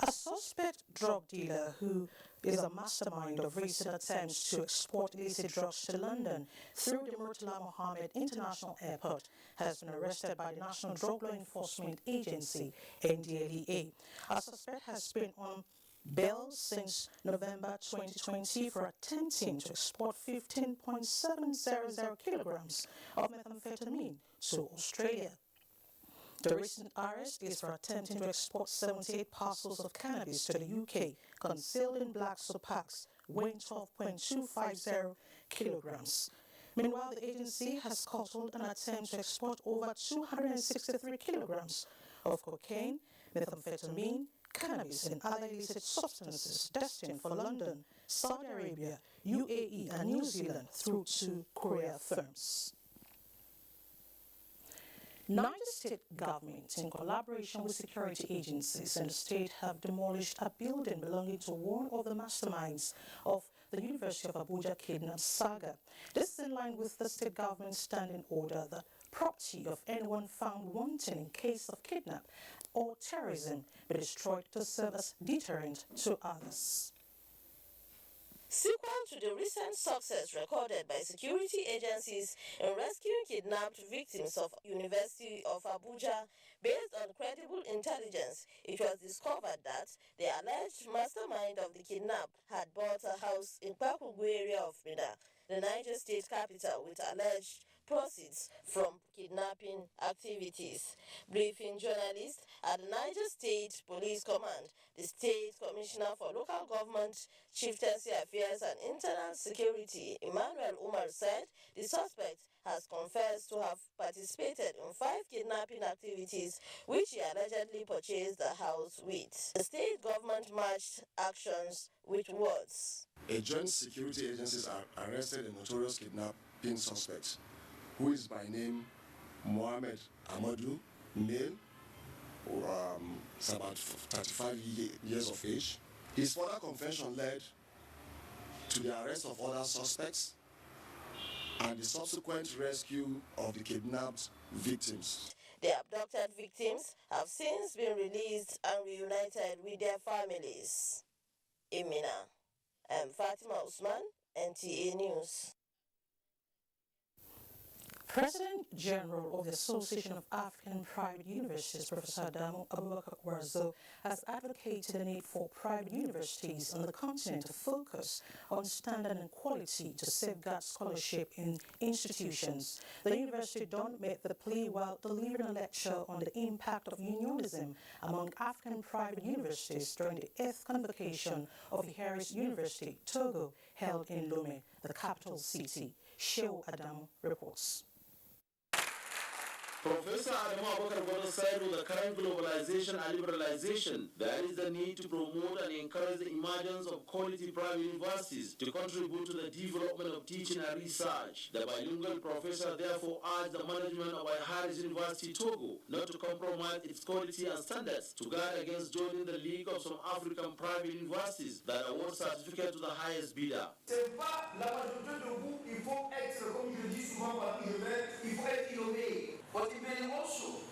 A suspect drug dealer who is a mastermind of recent attempts to export illicit drugs to London through the Murtala Mohammed International Airport has been arrested by the National Drug Law Enforcement Agency, NDLEA. A suspect has been on bail since November 2020 for attempting to export 15.700 kilograms of methamphetamine to Australia. The recent arrest is for attempting to export 78 parcels of cannabis to the UK, concealed in black soap packs, weighing 12.250 kilograms. Meanwhile, the agency has scuttled an attempt to export over 263 kilograms of cocaine, methamphetamine, cannabis and other illicit substances destined for London, Saudi Arabia, UAE and New Zealand through two courier firms. Niger State government, in collaboration with security agencies and the state, have demolished a building belonging to one of the masterminds of the University of Abuja kidnap saga. This is in line with the state government's standing order that property of anyone found wanting in case of kidnap or terrorism be destroyed to serve as deterrent to others. Sequel to the recent success recorded by security agencies in rescuing kidnapped victims of University of Abuja, based on credible intelligence, it was discovered that the alleged mastermind of the kidnap had bought a house in Pakugu area of Mina, the Niger State capital, with alleged proceeds from kidnapping activities. Briefing journalists at the Niger State Police Command, the State Commissioner for Local Government, Chieftaincy Affairs and Internal Security, Emmanuel Umar, said the suspect has confessed to have participated in 5 kidnapping activities which he allegedly purchased the house with. The state government matched actions with words. A joint security agencies arrested a notorious kidnapping suspect who is by name Mohammed Amadou, male, is about 35 years of age. His further confession led to the arrest of other suspects and the subsequent rescue of the kidnapped victims. The abducted victims have since been released and reunited with their families. In Mina, I'm Fatima Usman, NTA News. President General of the Association of African Private Universities, Professor Adamu Abubakar Warzo, has advocated the need for private universities on the continent to focus on standard and quality to safeguard scholarship in institutions. The university don't make the plea while delivering a lecture on the impact of unionism among African private universities during the 8th convocation of the Harris University, Togo, held in Lomé, the capital city. Shehu Adamu reports. Professor Adamu Abubakar said with the current globalization and liberalization, there is the need to promote and encourage the emergence of quality private universities to contribute to the development of teaching and research. The bilingual professor therefore urged the management of Harris University, Togo, not to compromise its quality and standards to guard against joining the league of some African private universities that award certificate to the highest bidder. C'est pas la majorité de vous, il faut être, comme je dis souvent par il faut être innové. But in Benin also,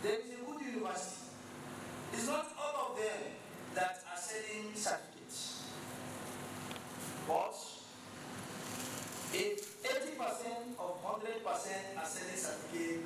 there is a good university. It's not all of them that are selling certificates. But if 80% of 100% are selling certificates,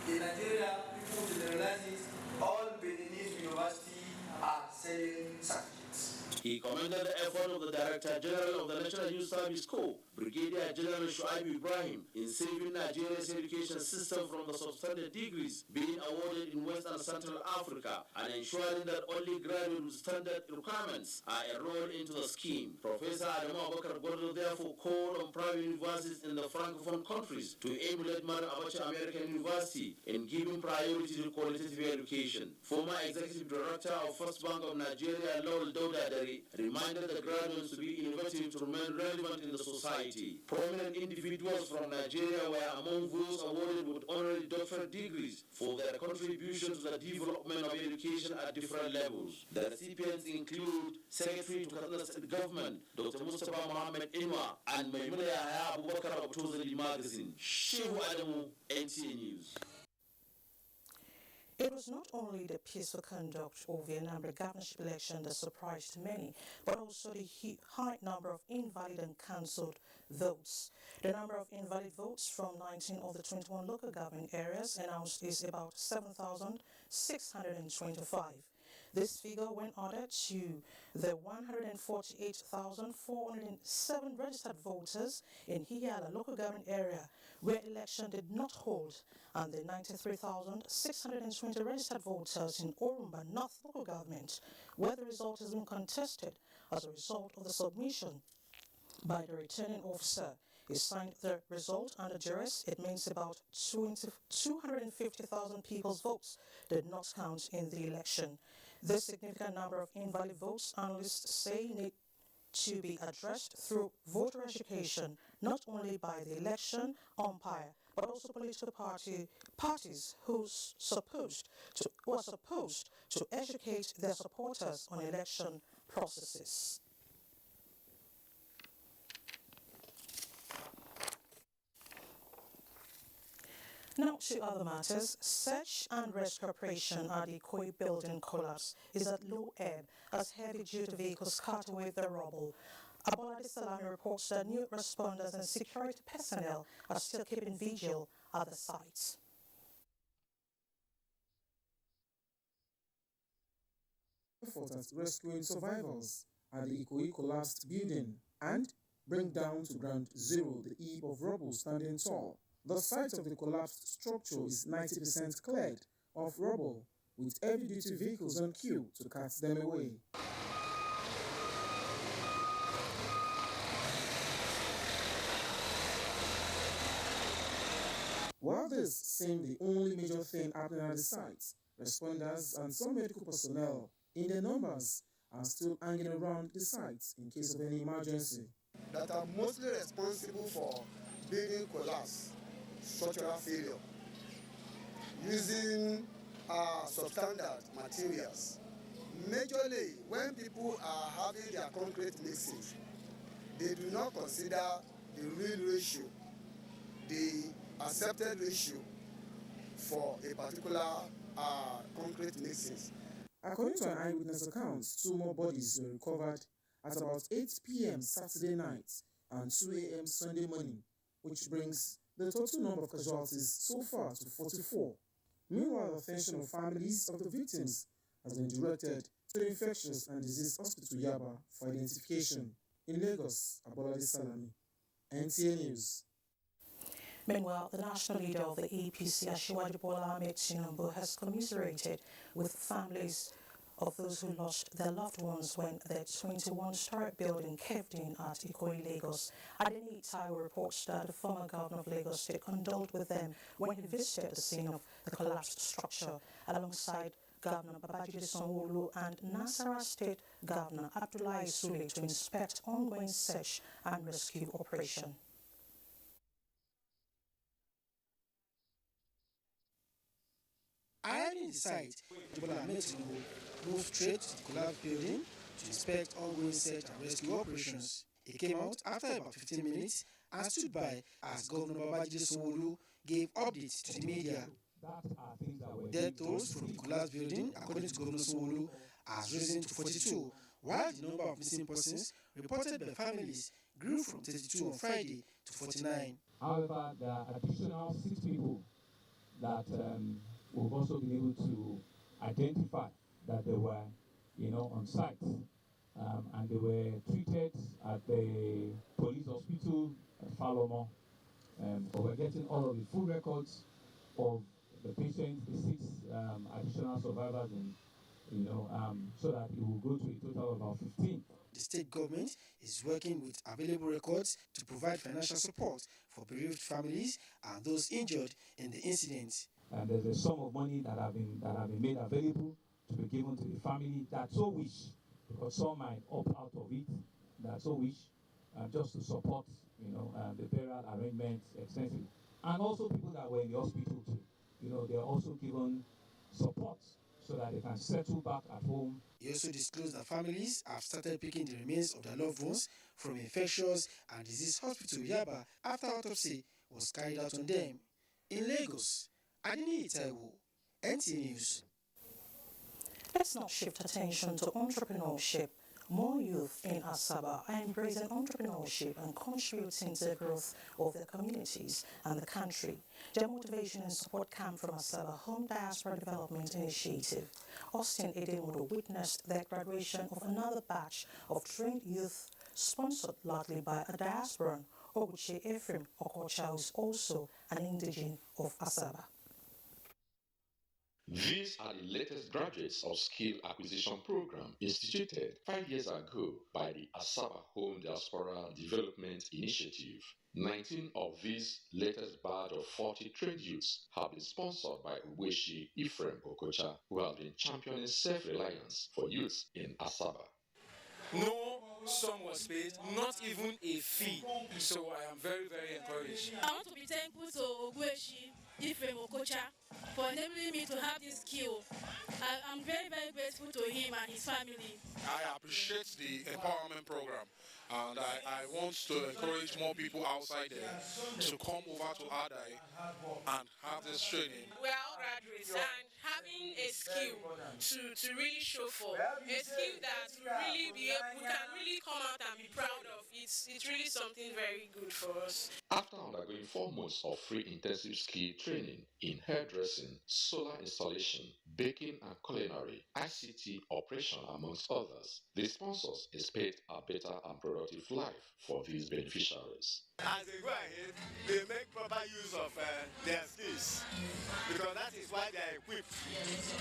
in Nigeria, people generalize it, all Beninese universities are selling certificates. He commended the effort of the Director General of the National Youth Service Corps, Brigadier General Shuaib Ibrahim, in saving Nigeria's education system from the substandard degrees being awarded in West and Central Africa and ensuring that only graduates with standard requirements are enrolled into the scheme. Professor Adamu Abubakar Gordo therefore called on private universities in the Francophone countries to emulate Madam Abacha American University in giving priority to qualitative education. Former Executive Director of First Bank of Nigeria, Lowell Dodadari, reminded the graduates to be innovative to remain relevant in the society. Prominent individuals from Nigeria were among those awarded with honorary doctorate degrees for their contribution to the development of education at different levels. The recipients include Secretary to Kaduna State Government, Dr. Mustafa Mohammed Inwa, and Maimuna Yahya Abubakar of Tozali Magazine. Shehu Adamu, NTA News. It was not only the peaceful conduct of the Anambra governorship election that surprised many, but also the high number of invalid and cancelled votes. The number of invalid votes from 19 of the 21 local government areas announced is about 7,625. This figure, when added to the 148,407 registered voters in Hiyala local government area where election did not hold, and the 93,620 registered voters in Orumba North local government where the result has been contested as a result of the submission by the returning officer. He signed the result under duress. It means about 250,000 people's votes did not count in the election. This significant number of invalid votes, analysts say, need to be addressed through voter education, not only by the election umpire, but also political parties who are supposed to educate their supporters on election processes. Now to other matters. Search and rescue operation at the Ikoyi building collapse is at low ebb as heavy-duty vehicles cut away the rubble. Abolade Salami reports that new responders and security personnel are still keeping vigil at the site. Effort at rescuing survivors at the Ikoyi collapsed building and bring down to ground zero the heap of rubble standing tall. The site of the collapsed structure is 90% cleared of rubble, with heavy-duty vehicles on queue to cut them away. While this seemed the only major thing happening at the site, responders and some medical personnel in their numbers are still hanging around the site in case of any emergency. That are mostly responsible for building collapse, structural failure, using substandard materials. Majorly, when people are having their concrete mixings, they do not consider the real ratio, the accepted ratio for a particular concrete mixings. According to an eyewitness account, 2 more bodies were recovered at about 8 p.m. Saturday night and 2 a.m. Sunday morning, which brings the total number of casualties so far to 44. Meanwhile, the attention of families of the victims has been directed to the Infectious and Disease Hospital Yaba for identification. In Lagos, Abolade Salami, NTA News. Meanwhile, the national leader of the APC, Asiwaju Bola Ahmed Tinubu, has commiserated with families of those who lost their loved ones when their 21-story building caved in at Ikoyi, Lagos. Adeni Taiwo reports that the former governor of Lagos State condoled with them when he visited the scene of the collapsed structure alongside Governor Babajide Sanwo-Olu and Nasarawa State Governor Abdullahi Sule to inspect ongoing search and rescue operation. Arriving at the site, Bola Ahmed Tinubu moved straight to the collapsed building to inspect ongoing search and rescue operations. He came out after about 15 minutes and stood by as Governor Babajide Sanwo-Olu gave updates to the media. Death tolls from the collapsed building, according to Governor Sanwo-Olu, has risen to 42, while the number of missing persons reported by families grew from 32 on Friday to 49. However, there are additional 6 people that we've also been able to identify that they were, on site, and they were treated at the police hospital at Falomo. But we're getting all of the full records of the patients, the 6 additional survivors, and so that it will go to a total of about 15. The state government is working with available records to provide financial support for bereaved families and those injured in the incident. And there's a sum of money that have been made available to be given to the family that so wish, because some might opt out of it, that so wish, just to support, the burial arrangements extensively. And also people that were in the hospital too, they are also given support so that they can settle back at home. He also disclosed that families have started picking the remains of their loved ones from Infectious and Disease Hospital Yaba after autopsy was carried out on them. In Lagos, Adeni Taiwo, NT News. Let's now shift attention to entrepreneurship. More youth in Asaba are embracing entrepreneurship and contributing to the growth of their communities and the country. Their motivation and support come from Asaba Home Diaspora Development Initiative. Austin Edemodo witnessed the graduation of another batch of trained youth, sponsored largely by a diasporan. Oguche Ephraim Okocha is also an indigene of Asaba. These are the latest graduates of skill acquisition program instituted 5 years ago by the Asaba Home Diaspora Development Initiative. 19 of these latest batch of 40 trained youths have been sponsored by Oguche Ephraim Okocha, who have been championing self-reliance for youths in Asaba. No sum was paid, not even a fee. So I am very, very encouraged. I want to be thankful to Oguche Ephraim Okocha for enabling me to have this skill. I'm very, very grateful to him and his family. I appreciate the empowerment program, and I want to encourage more people outside there to come over to Adai and have this training. We are all graduates, and having a skill to really show for, a skill that we can really come out and be proud of. It's really something very good for us. After undergoing 4 months of free intensive skill training in hairdressing, solar installation, baking and culinary, ICT operation amongst others, the sponsors expect a better and productive life for these beneficiaries. As they go ahead, they make proper use of their skills, because that is why they are equipped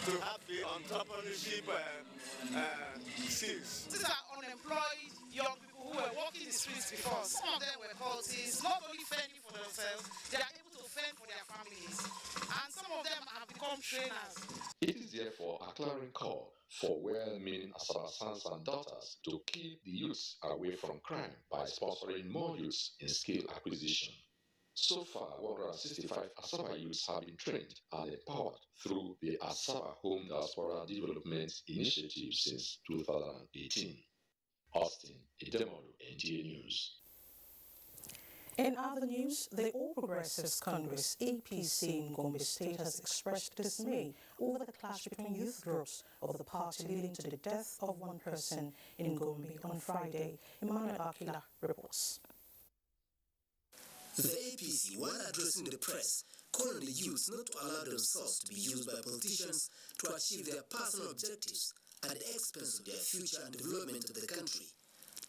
to have the entrepreneurship skills. These are unemployed young people who were walking the streets before. Some of them were cultists, not only fending for themselves, they are able to fend for their families. And some of them have become trainers. It is therefore a clarion call for well-meaning Asaba sons and daughters to keep the youths away from crime by sponsoring more youths in skill acquisition. So far, 165 Asaba youths have been trained and empowered through the Asaba Home Diaspora Development Initiative since 2018. Austin Edemodo, NTA News. In other news, the All Progressives Congress APC in Gombe State has expressed dismay over the clash between youth groups of the party leading to the death of one person in Gombe on Friday. Emmanuel Akila reports. The APC, while addressing the press, called on the youths not to allow themselves to be used by politicians to achieve their personal objectives at the expense of their future and development of the country.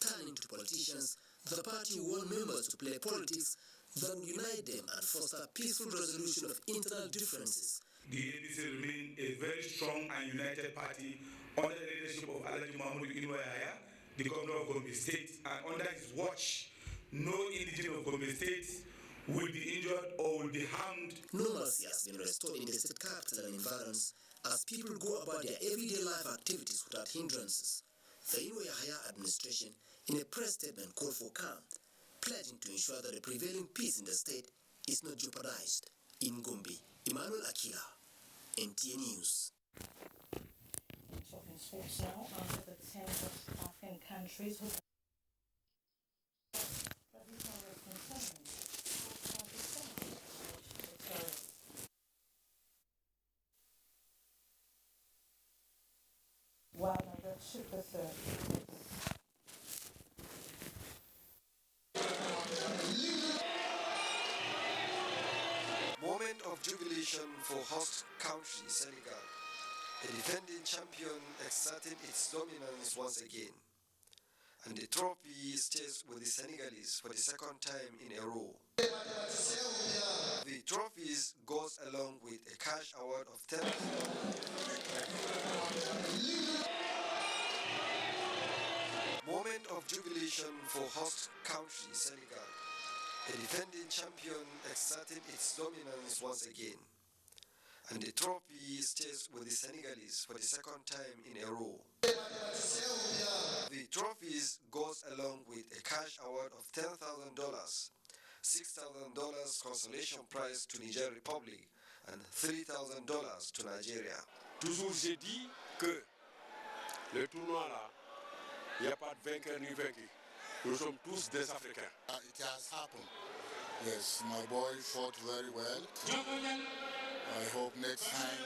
Turning to politicians, the party warned members to play politics that would unite them and foster peaceful resolution of internal differences. The APC remains a very strong and united party under the leadership of Alhaji Mahmoud Inuayaya, the governor of Gombe State, and under his watch, no indigene of Gombe State will be injured or will be harmed. Normalcy has been restored in the state capital and environs as people go about their everyday life activities without hindrances. The Inuayaya administration, in a press statement, called for calm, pledging to ensure that the prevailing peace in the state is not jeopardized. In Gombe, Emmanuel Akila, NTA News. Talking sports now, under the 10 West African countries who while number 2 the third. Moment of jubilation for host country Senegal. The defending champion exerting its dominance once again. And the trophy stays with the Senegalese for the second time in a row. The trophies goes along with a cash award of 10. Moment of jubilation for host country Senegal. The defending champion exerting its dominance once again. And the trophy stays with the Senegalese for the second time in a row. The trophies goes along with a cash award of $10,000, $6,000 consolation prize to Niger Republic, and $3,000 to Nigeria. Toujours j'ai dit que le tournoi là, il n'y a pas de vainqueur ni vaincu. Nous sommes tous des Africains. It has happened. Yes, my boy fought very well. I hope next time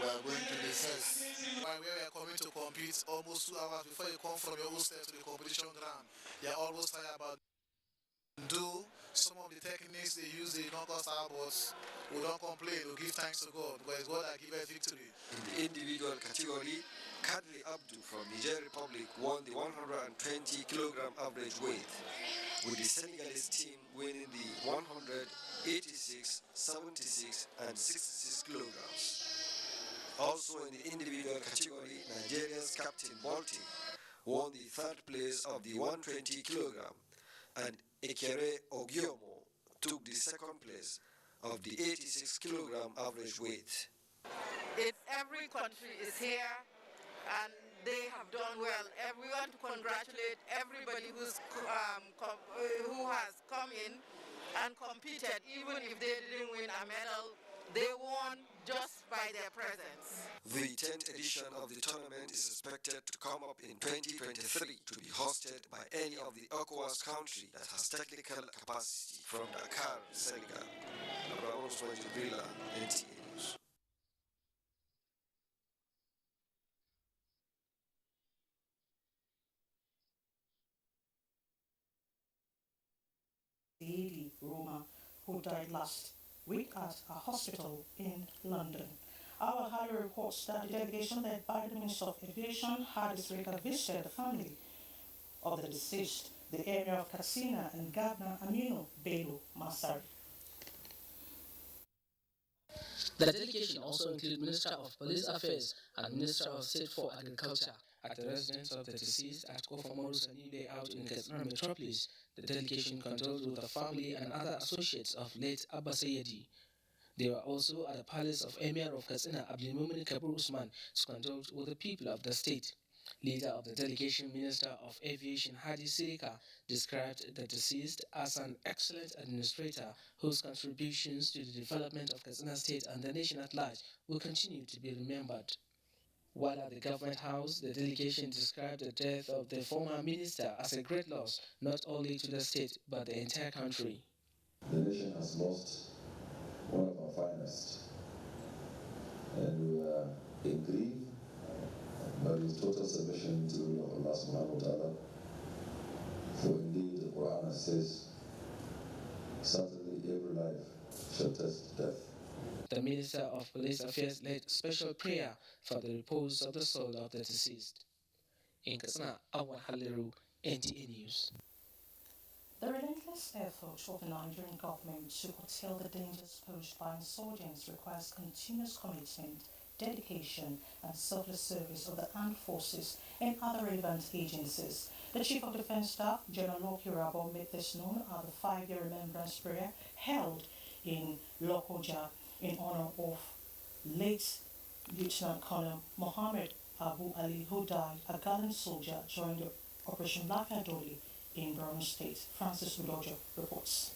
we are going to discuss. When we were coming to compete, almost 2 hours before you come from your hostel to the competition ground, you're almost tired about do some of the techniques they use, they knock us out, but we don't complain, we give thanks to God, because it's God that gives victory. In the individual category, Kadri Abdu from Niger Republic won the 120 kilogram average weight, with the Senegalese team winning the 186, 76 and 66 kilograms. Also in the individual category, Nigeria's Captain Balti won the third place of the 120 kilogram, and Ekere Ogiomo took the second place of the 86 kilogram average weight. It's every country is here and they have done well. We want to congratulate everybody who has come in and competed, even if they didn't win a medal. They won just by their presence. The 10th edition of the tournament is expected to come up in 2023 to be hosted by any of the ECOWAS country that has technical capacity. From Dakar, Senegal, Abraham Osman Jibrila, NTA News. Lady Roma, who died last week at a hospital in London. Our highway reports that the delegation led by the Minister of Aviation had this week visited the family of the deceased, the Emir of Katsina and Governor Aminu Bello Masari. The delegation also included Minister of Police Affairs and Minister of State for Agriculture. At the residence of the deceased at Kofamoru Sani Layout in Katsina Metropolis, the delegation consulted with the family and other associates of late Abba Sayyadi. They were also at the palace of Emir of Katsina Abdulmumin Kabir Usman to consult with the people of the state. Leader of the delegation, Minister of Aviation Hadi Sirika, described the deceased as an excellent administrator whose contributions to the development of Katsina State and the nation at large will continue to be remembered. While at the Government House, the delegation described the death of the former minister as a great loss, not only to the state but the entire country. The nation has lost one of our finest, and we are in grief, but in total submission to the will of Allah subhanahu wa ta'ala. For indeed the Quran says, certainly every life shall taste death. The Minister of Police Affairs led special prayer for the repose of the soul of the deceased. In Katsina, Awan Haliru, NTA News. The relentless effort of the Nigerian government to curtail the dangers posed by insurgents requires continuous commitment, dedication, and selfless service of the armed forces and other relevant agencies. The Chief of Defense Staff, General Loki Rabo, made this known at the 5-year Remembrance prayer held in Lokoja in honor of late Lieutenant Colonel Mohammed Abu Ali, who died a gallant soldier during the Operation Lafayette in Borno State. Francis Udojo reports.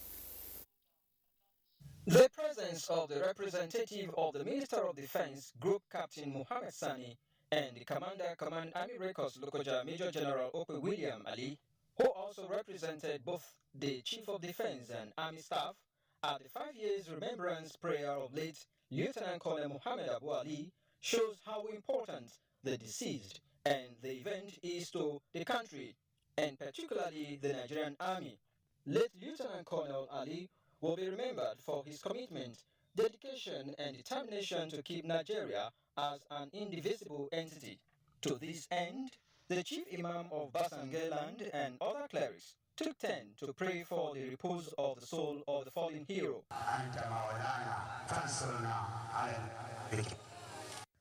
The presence of the representative of the Minister of Defense, Group Captain Mohammed Sani, and the Commander, Command Army Records Lokoja Major General Okwe William Ali, who also represented both the Chief of Defense and Army Staff, at the 5 years remembrance prayer of late Lieutenant Colonel Mohammed Abu Ali, shows how important the deceased and the event is to the country, and particularly the Nigerian Army. Late Lieutenant Colonel Ali will be remembered for his commitment, dedication and determination to keep Nigeria as an indivisible entity. To this end, the Chief Imam of Basange Land and other clerics took turn to pray for the repose of the soul of the fallen hero.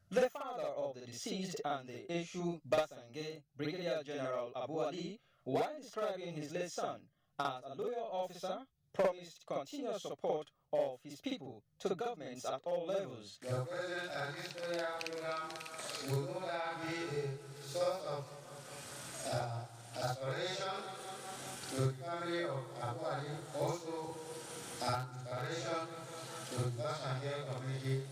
The father of the deceased and the Eshu Basange, Brigadier General Abu Ali, while describing his late son as a loyal officer, promised continuous support of his people to governments at all levels. The president and this prayer program will no longer be a source of aspiration to the family of Abu Ali, also an inspiration to the Basange community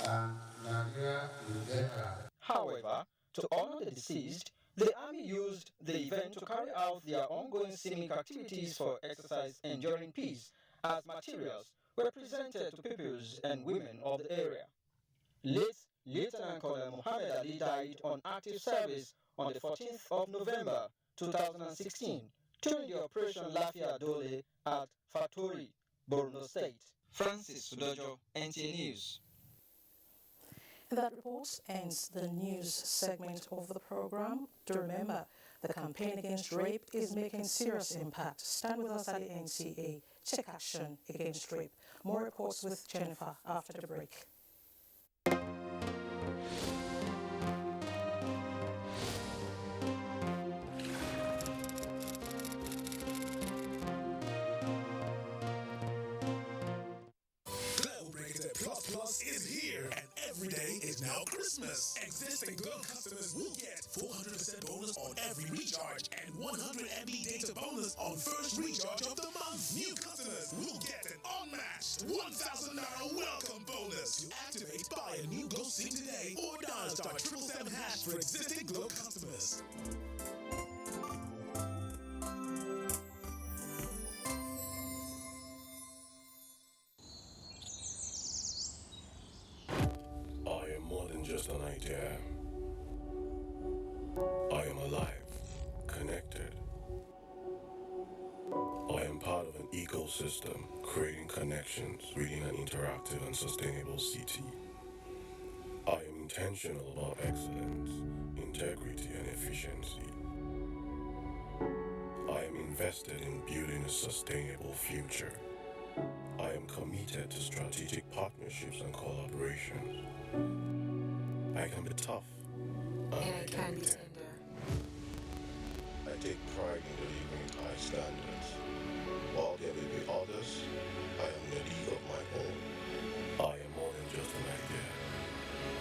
and Nigeria in general. However, to honor the deceased, the Army used the event to carry out their ongoing civic activities for exercise Enduring Peace as materials were presented to peoples and women of the area. Late Lieutenant Colonel Muhammad Ali died on active service on the 14th of November 2016 during the Operation Lafia Dole at Fatori, Borno State. Francis Sudojo, NTA News. That report ends the news segment of the program. Do remember, the campaign against rape is making serious impact. Stand with us at the NCA. Take action against rape. More reports with Jennifer after the break. Is here, and every day is now Christmas. Existing Glow customers will get 400% bonus on every recharge and 100 MB data bonus on first recharge of the month. New customers will get an unmatched 1,000 Naira welcome bonus. To activate, buy a new Glow SIM today or dial *777# for existing Glow customers. Just an idea. I am alive, connected. I am part of an ecosystem, creating connections, creating an interactive and sustainable city. I am intentional about excellence, integrity, and efficiency. I am invested in building a sustainable future. I am committed to strategic partnerships and collaborations. I can be tough, and I can be tender. I take pride in delivering high standards. While there may be others, I am in a league of my own. I am more than just an idea.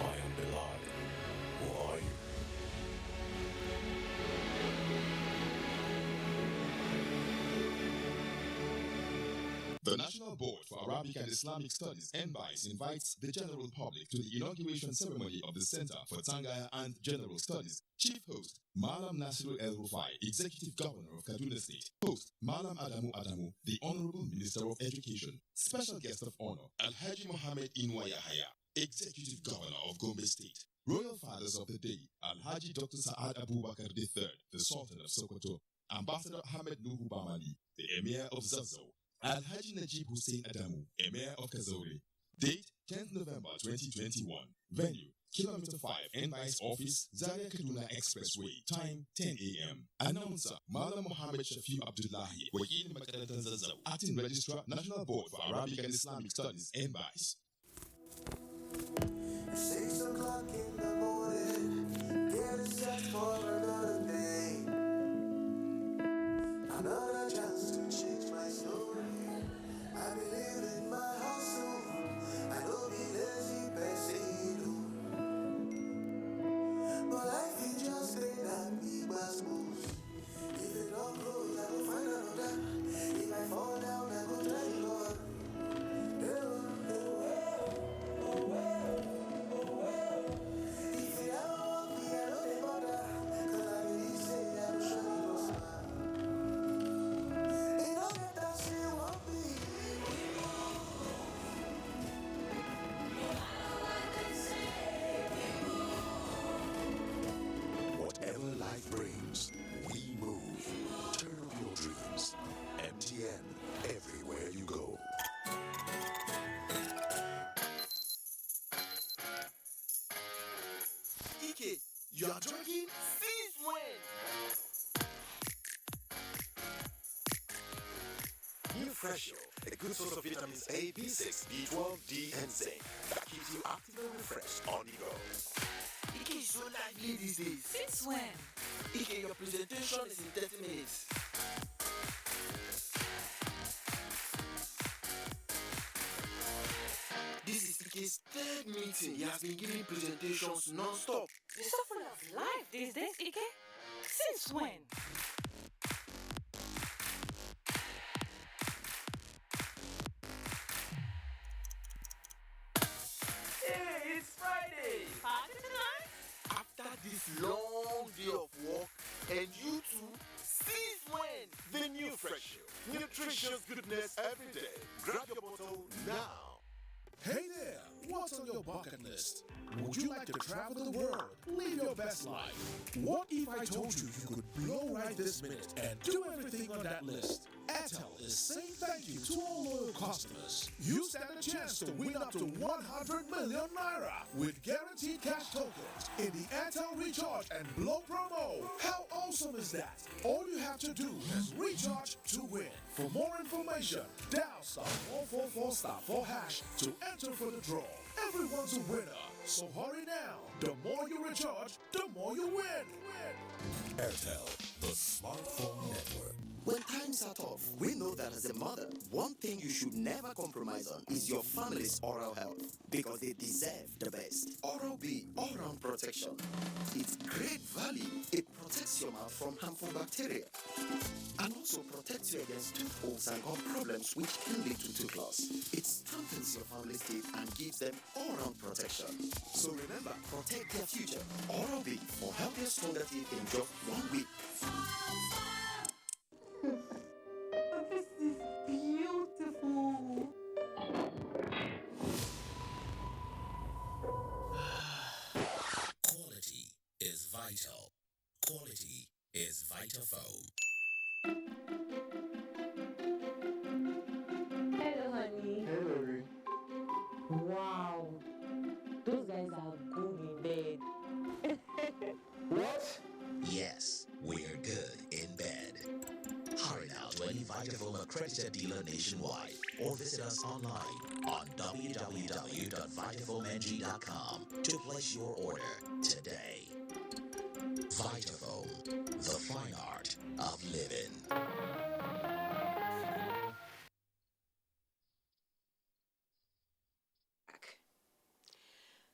I am Bilal. Who are you? The National Board for Arabic and Islamic Studies (NBIS) invites the general public to the inauguration ceremony of the Center for Tangaya and General Studies. Chief host, Malam Nasiru El Rufai, Executive Governor of Kaduna State. Host, Malam Adamu, the Honorable Minister of Education. Special guest of honor, Alhaji Mohammed Inwa Yahaya, Executive Governor of Gombe State. Royal Fathers of the Day, Alhaji Dr. Sa'ad Abubakar III, the Sultan of Sokoto. Ambassador Ahmed Nuhu Bamali, the Emir of Zazzau. Alhaji Najib Hussein Adamu, Emir of Kazori. Date 10th November 2021. Venue Kilometer 5 NBIS Office, Zaria Kaduna Expressway. Time 10 a.m. Announcer Malam Mohammed Shafiu Abdullahi, Wakil Makarantar Zazzau. Acting Registrar, National Board for Arabic and Islamic Studies, NBIS. 6 o'clock in the morning, get set for another day. Another chance to change my story. I believe in my hustle. I don't be lazy, person. But life is just that big bass moves. If it all goes, I will find another. If I fall down, I go try Lord. If you ever want me, I know they bother. Cause I really say I will show you no smile. They don't get that shit want me. Whatever life brings, we move. Turn up your dreams. MTN, everywhere you go. Ike, you are drinking since when? New Fresho, a good source of vitamins A, B6, B12, D, and zinc that keeps you active and refreshed on the go. Ike is so lively these days. Since when? Ike, your presentation is in 30 minutes. This is Ike's third meeting. He has been giving presentations non-stop. You're so full of life these days, Ike. Since when? Hey, it's Friday! Party tonight? After this long day of work, and you too, since when? The new Fresh Show nutritious goodness every day. Grab your bottle now. Hey there, what's on your bucket list? Would you like to travel the world, live your best life? What if I told you you could blow right this minute and do everything on that list? Airtel is saying thank you to all loyal customers. You stand a chance to win up to 100 million naira with guaranteed cash tokens in the Airtel Recharge and Blow promo. How awesome is that? All you have to do is recharge to win. For more information, dial *444*4# to enter for the draw. Everyone's a winner, so hurry now. The more you recharge, the more you win. Airtel, the smartphone network. When times are tough, we know that as a mother, one thing you should never compromise on is your family's oral health, because they deserve the best. Oral-B all-round protection. Its great value, it protects your mouth from harmful bacteria and also protects you against tooth holes and gum problems which can lead to tooth loss. It strengthens your family's teeth and gives them all-round protection. So remember, protect their future. Oral-B for healthier, stronger teeth in just 1 week. This is beautiful. Quality is vital. Quality is Vitafoam. Hello, honey. Hey, baby. Wow. Those guys are good in bed. What? Yes, we're good in bed. Hurry now to any Vitafoam accredited dealer nationwide or visit us online on www.vitafoamng.com to place your order today. Vitafoam, the fine art of living.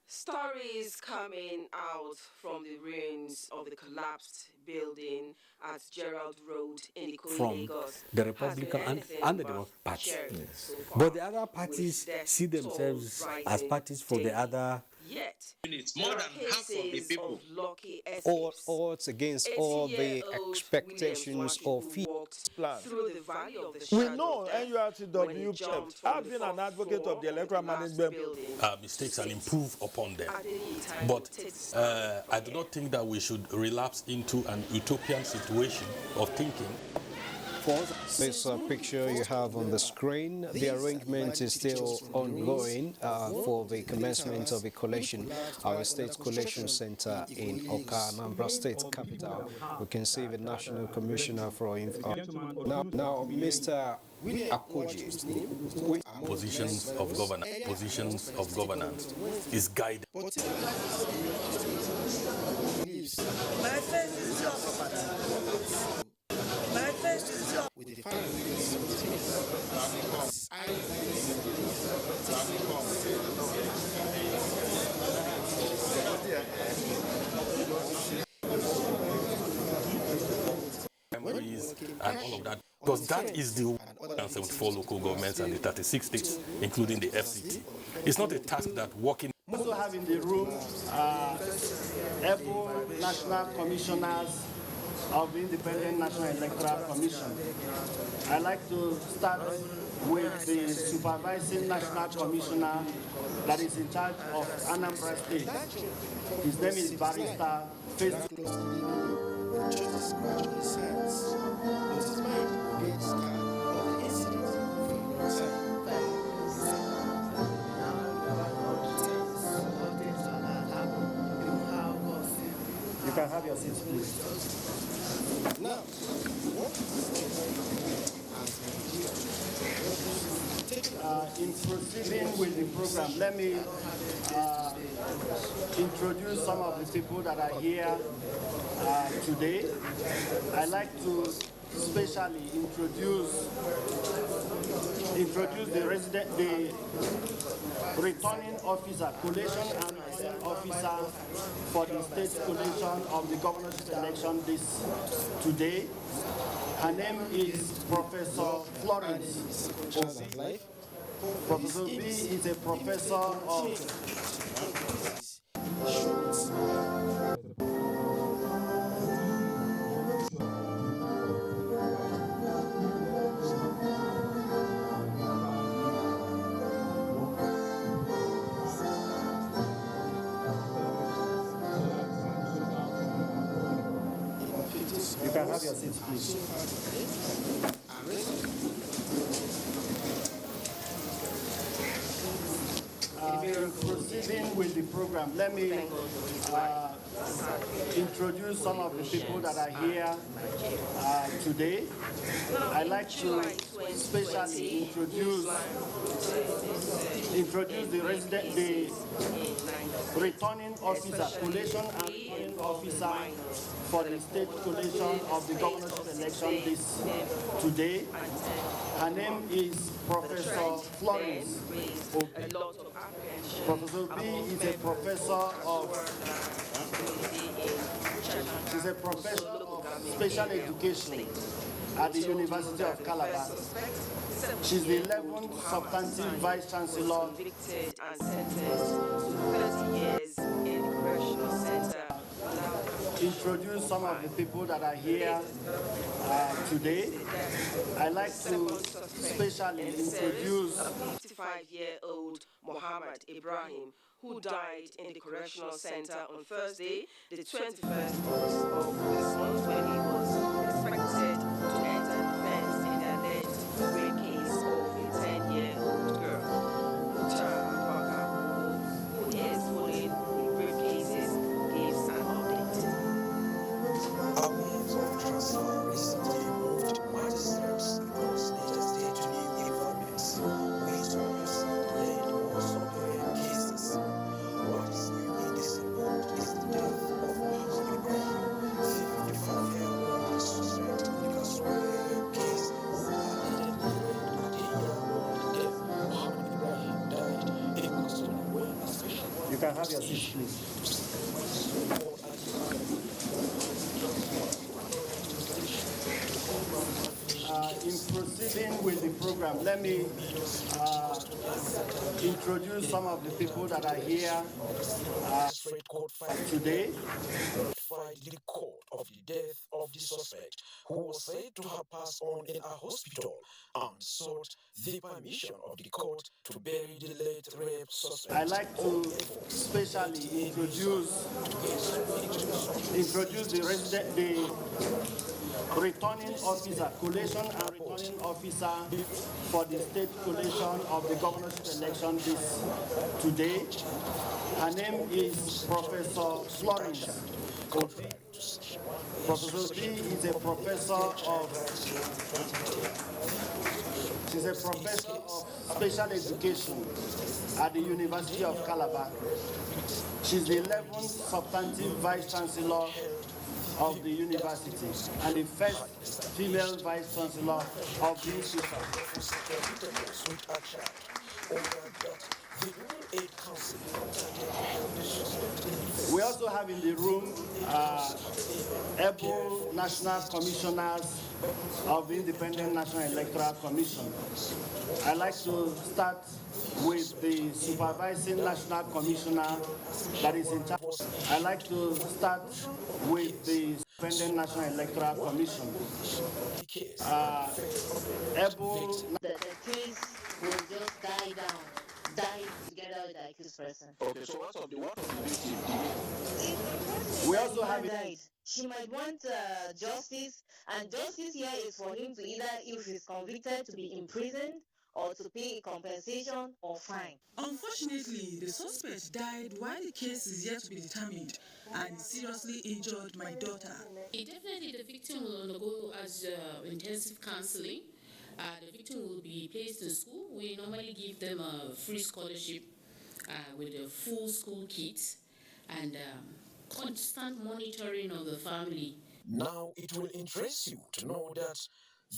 Stories coming out from the ruins of the collapsed building at Gerald Road in Ikoyi, From Lagos the Republican and the Democratic Party. But the other parties see themselves as parties for the other. Yet, more than half of the people. Odds against all the expectations or fears. We know NURTW. I've been an advocate of the electoral management. Mistakes and improve upon them. But I do not think that we should relapse into an utopian situation of thinking. This picture you have on the screen, the arrangement is still ongoing for the commencement of the collation, our state collation center in Oka, Anambra State capital. We can see the National Commissioner for now, Mr. Akoji. Positions of governance is guided. My face is your My face is your with the memories and all of that, because that is the 174 local governments and the 36 states, including the FCT. It's not a task that working. We also have in the room able national commissioners of the Independent National Electoral Commission. I'd like to start with the supervising national commissioner that is in charge of Anambra State. His name is Barrister Faith. Just gradually sense was made against of the incident You can have your seats, please. Now, in proceeding with the program, let me introduce some of the people that are here today. I'd like to specially introduce the returning officer, collation and returning officer for the state collation of the governorship election today. Her name is Professor Florence Obi. Professor B is a professor of can have your seats, please. In proceeding with the program, let me introduce some of the people that are here today. I'd like to specially introduce the returning officer, collation and returning officer for the state collation of the governorship election today. Her name is Professor Florence. Professor B is a professor of special education at the University of Calabar. She's the 11th substantive vice chancellor. Convicted and sentenced to 30 years in the correctional center. Introduce some of the people that are here today. I'd like to specially introduce 55-year-old Muhammad Ibrahim, who died in the correctional center on Thursday, the 21st of this month, when he was expected to enter defense in the alleged rape case of a 10-year-old girl, who is following the rape cases, gives an update. A wave of transfer recently moved magistrates across Niger State to new environments, which obviously delayed more sobering cases. What is new in this report is the death of Muhammad Ibrahim, the 55-year-old suspect in the Kaswere case, who allegedly raped at a year-old death. Muhammad Ibrahim died in custody when a special... You can have your seats, please. In proceeding with the program, let me introduce some of the people that are here today. The record of the death of the suspect, who was said to have passed on in a hospital, and sought the permission of the court to bury the late rape suspect. I'd like to specially introduce the returning officer, collation and returning officer for the state collation of the governorship election today. Her name is Professor Florence. Professor B is a professor of special education at the University of Calabar. She's the 11th substantive vice chancellor of the university and the first female vice chancellor of the institution. We also have in the room able national commissioners of the Independent National Electoral Commission. I'd like to start with the supervising national commissioner that is in charge. I'd like to start with the Independent National Electoral Commission. The case will just die together with the accused person. Okay, so what of the victim? We also have died. She might want justice, and justice here is for him to either, if he's convicted, to be imprisoned or to pay compensation or fine. Unfortunately, the suspect died while the case is yet to be determined and seriously injured my daughter. Definitely, the victim will undergo as intensive counseling. The victim will be placed in school. We normally give them a free scholarship with a full school kit and constant monitoring of the family. Now it will interest you to know that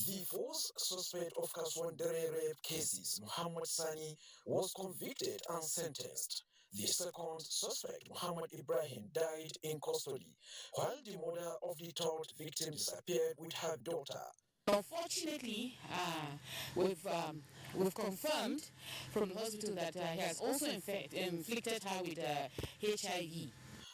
the first suspect of Kaswandere rape cases, Muhammad Sani, was convicted and sentenced. The second suspect, Muhammad Ibrahim, died in custody, while the mother of the third victim disappeared with her daughter. Unfortunately, we've confirmed from the hospital that he has also inflicted her with HIV.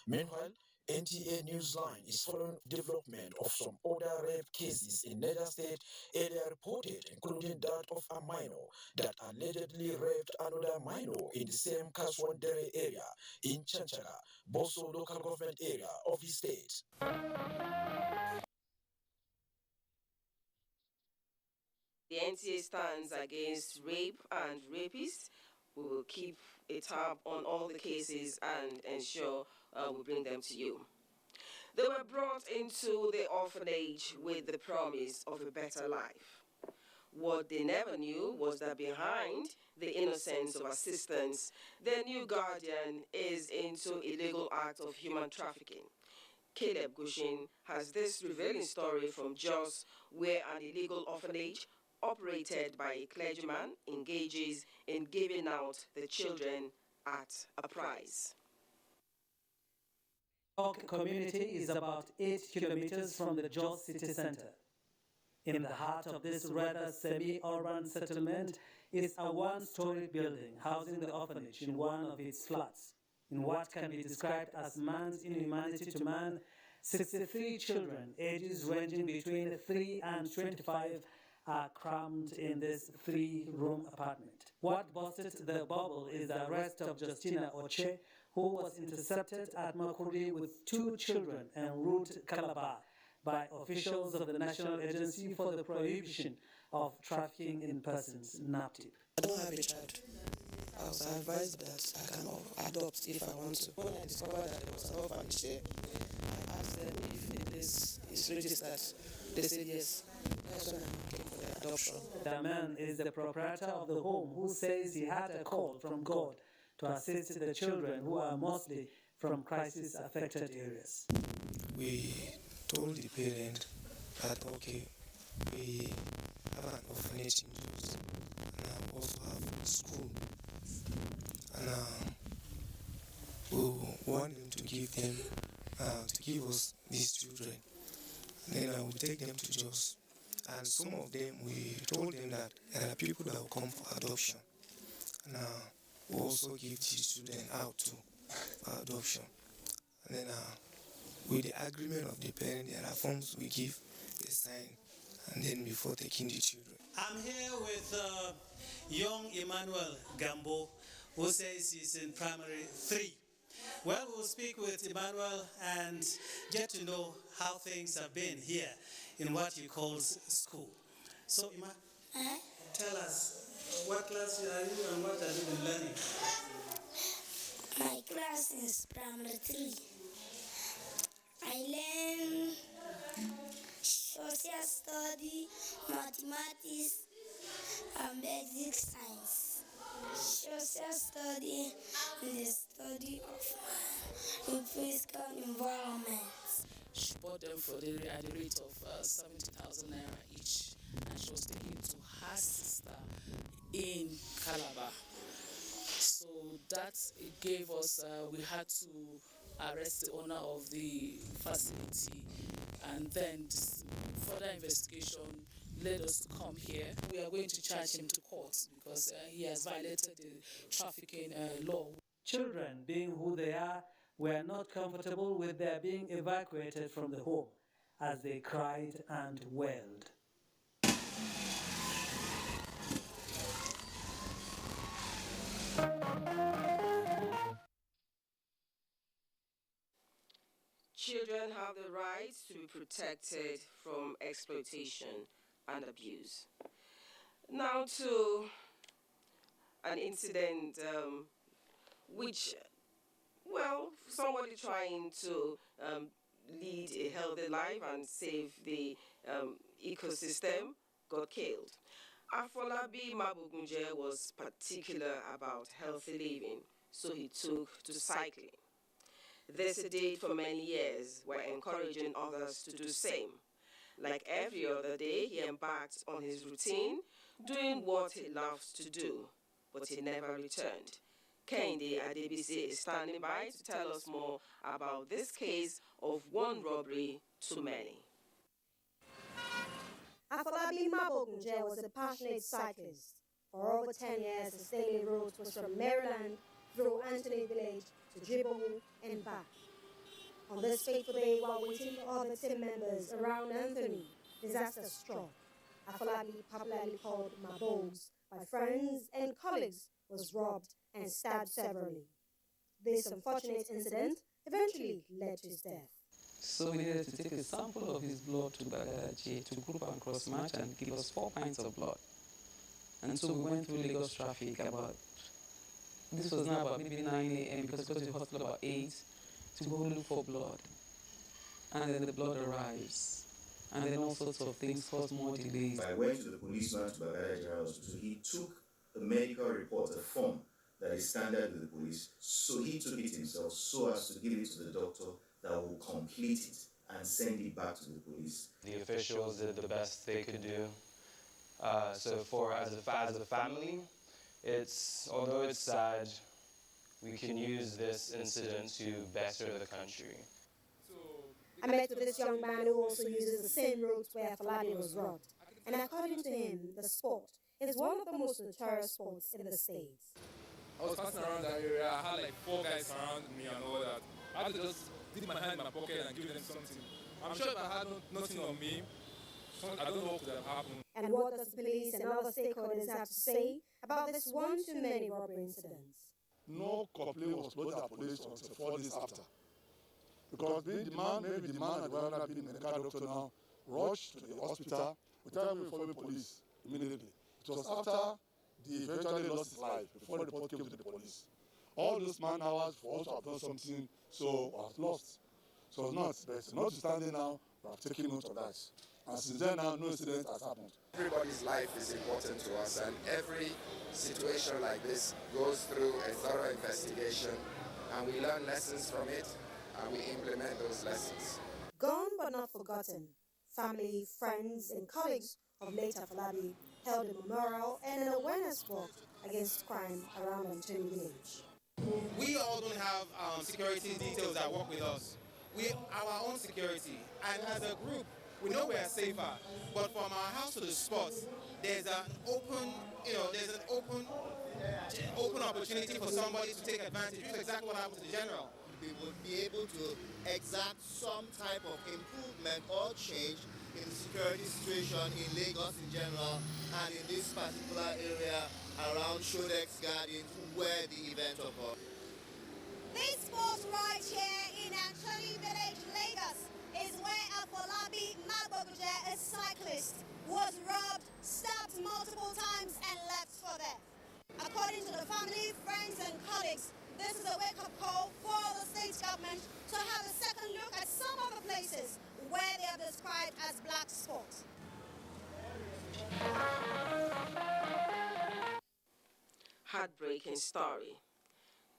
Meanwhile, NTA Newsline is following development of some other rape cases in Niger State earlier reported, including that of a minor that allegedly raped another minor in the same Kaswandere area in Chanchaga, Boso local government area of the state. The NTA stands against rape and rapists. We will keep a tab on all the cases and ensure we bring them to you. They were brought into the orphanage with the promise of a better life. What they never knew was that behind the innocence of assistance, their new guardian is into illegal acts of human trafficking. Caleb Gushin has this revealing story from Jos, where an illegal orphanage operated by a clergyman engages in giving out the children at a price. Our community is about 8 kilometers from the Jos city center. In the heart of this rather semi-urban settlement is a one-story building housing the orphanage in one of its flats. In what can be described as man's inhumanity to man, 63 children, ages ranging between 3 and 25, are crammed in this 3-room apartment. What busted the bubble is the arrest of Justina Oche, who was intercepted at Makuri with 2 children en route Calabar by officials of the National Agency for the Prohibition of Trafficking in Persons, NAPTIP. I don't have a child. I was advised that I can adopt if I want to. When I discovered that there was an orphanage there, I asked them if the place is registered. They said yes. That's when I came for the adoption. The man is the proprietor of the home who says he had a call from God to assist the children who are mostly from crisis-affected areas. We told the parent that, okay, we have an orphanage in Jos, and I also have a school, and we want them to give us these children. Then I will take them to Jos, and some of them, we told them that there are people that will come for adoption, and we also give these children out too for adoption. And then with the agreement of the parent, there are forms we give, they sign, and then before taking the children. I'm here with young Emmanuel Gambo, who says he's in primary 3. Well, we'll speak with Emmanuel and get to know how things have been here in what he calls school. So, Emmanuel, tell us, what class are you and what have you been learning? My class is primary 3. I learn social study, mathematics, and basic science. Social study is the study of man in physical environment. She bought them at the rate of 70,000 naira each, and she was taking it to her sister in Calabar. So that gave us, we had to arrest the owner of the facility, and then further investigation led us to come here. We are going to charge him to court because he has violated the trafficking law. Children, being who they are, were not comfortable with their being evacuated from the home as they cried and wailed. Children have the right to be protected from exploitation and abuse. Now to an incident which, well, somebody trying to lead a healthy life and save the ecosystem got killed. Afolabi Mabugunje was particular about healthy living, so he took to cycling. This he did for many years, while encouraging others to do the same. Like every other day, he embarked on his routine, doing what he loves to do, but he never returned. Kehinde Adebisi is standing by to tell us more about this case of one robbery too many. Afolabi Mabogunje was a passionate cyclist. For over 10 years, his daily route was from Maryland through Anthony Village to Jibowu and back. On this fateful day, while waiting for other team members around Anthony, disaster struck. Afolabi, popularly called Mabos by friends and colleagues, was robbed and stabbed severally. This unfortunate incident eventually led to his death. So we needed to take a sample of his blood to Bagadaji to group and cross-match and give us 4 pints of blood. And so we went through Lagos traffic about, this was now about maybe 9 a.m. because we got to the hospital about 8 to go look for blood. And then the blood arrives. And then all sorts of things cause more delays. I went to the policeman to Bagadaji Hospital. He took a medical report, a form that is standard with the police. So he took it himself so as to give it to the doctor that will complete it and send it back to the police. The officials did the best they could do. So as a family, although it's sad, we can use this incident to better the country. I met with this young man who also uses the same route where Falade was robbed. And according to him, the sport is one of the most notorious sports in the States. I was passing around that area, I had like 4 guys around me and all that. I had to just dip my hand in my pocket and give them something. I'm sure if I had nothing on me, I don't know what could have happened. And what does the police and other stakeholders have to say about this one too many robbery incidents? No complaint was lodged at police until 4 days after. Because maybe the man and the driver being a medical doctor now rushed to the hospital without informing police immediately. It was after he eventually lost his life before the report came to the police. All those man hours for us to have done something so was lost. So it's not, but notwithstanding now, we have taken note of that. And since then now, no incident has happened. Everybody's life is important to us, and every situation like this goes through a thorough investigation, and we learn lessons from it, and we implement those lessons. Gone but not forgotten, family, friends, and colleagues of late Falade held a memorial and an awareness walk against crime around Antony Village. We all don't have security details that work with us. We our own security, and as a group, we know we are safer. But from our house to the spots, there's an open opportunity for somebody to take advantage. Which is exactly what happened to the general. We would be able to exact some type of improvement or change in the security situation in Lagos in general and in this particular area around Shodex Garden where the event occurred. This spot right here in Antony Village, Lagos, is where Afolabi Magboguje, a cyclist, was robbed, stabbed multiple times and left for death. According to the family, friends and colleagues, this is a wake-up call for the state government to have a second look at some of the places where they are described as black spots. Heartbreaking story.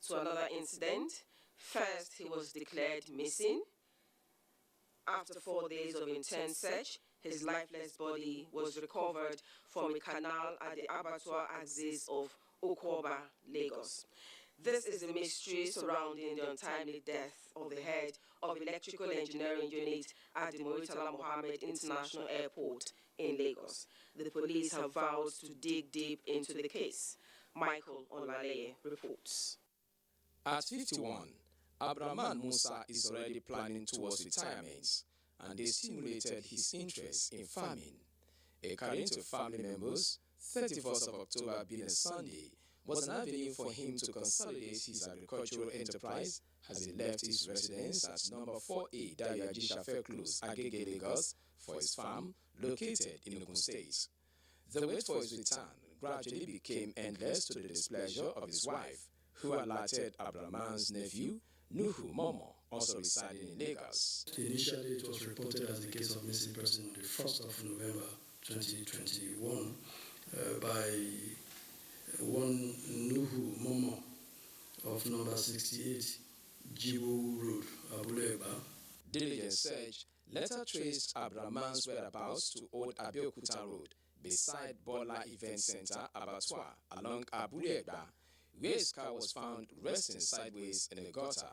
To another incident. First, he was declared missing. After 4 days of intense search, his lifeless body was recovered from a canal at the abattoir axis of Okoba, Lagos. This is a mystery surrounding the untimely death of the head of Electrical Engineering Unit at the Murtala Mohammed International Airport in Lagos. The police have vowed to dig deep into the case. Michael Olaleye reports. At 51, Abdurrahman Musa is already planning towards retirement, and they stimulated his interest in farming. According to family members, 31st of October being a Sunday was an avenue for him to consolidate his agricultural enterprise as he left his residence at number 4A Dayaji Shafer Close, Agege, Lagos, for his farm located in Ogun State. The wait for his return gradually became endless to the displeasure of his wife, who alerted Abdurrahman's nephew, Nuhu Momo, also residing in Lagos. Initially, it was reported as the case of missing person on the 1st of November 2021 by one Nuhu Momo of number 68 Jibo Road, Abuja. Diligent search later traced Abdurrahman's whereabouts to Old Abeokuta Road, beside Bola Event Center, Abattoir, along Abuja, where his car was found resting sideways in a gutter.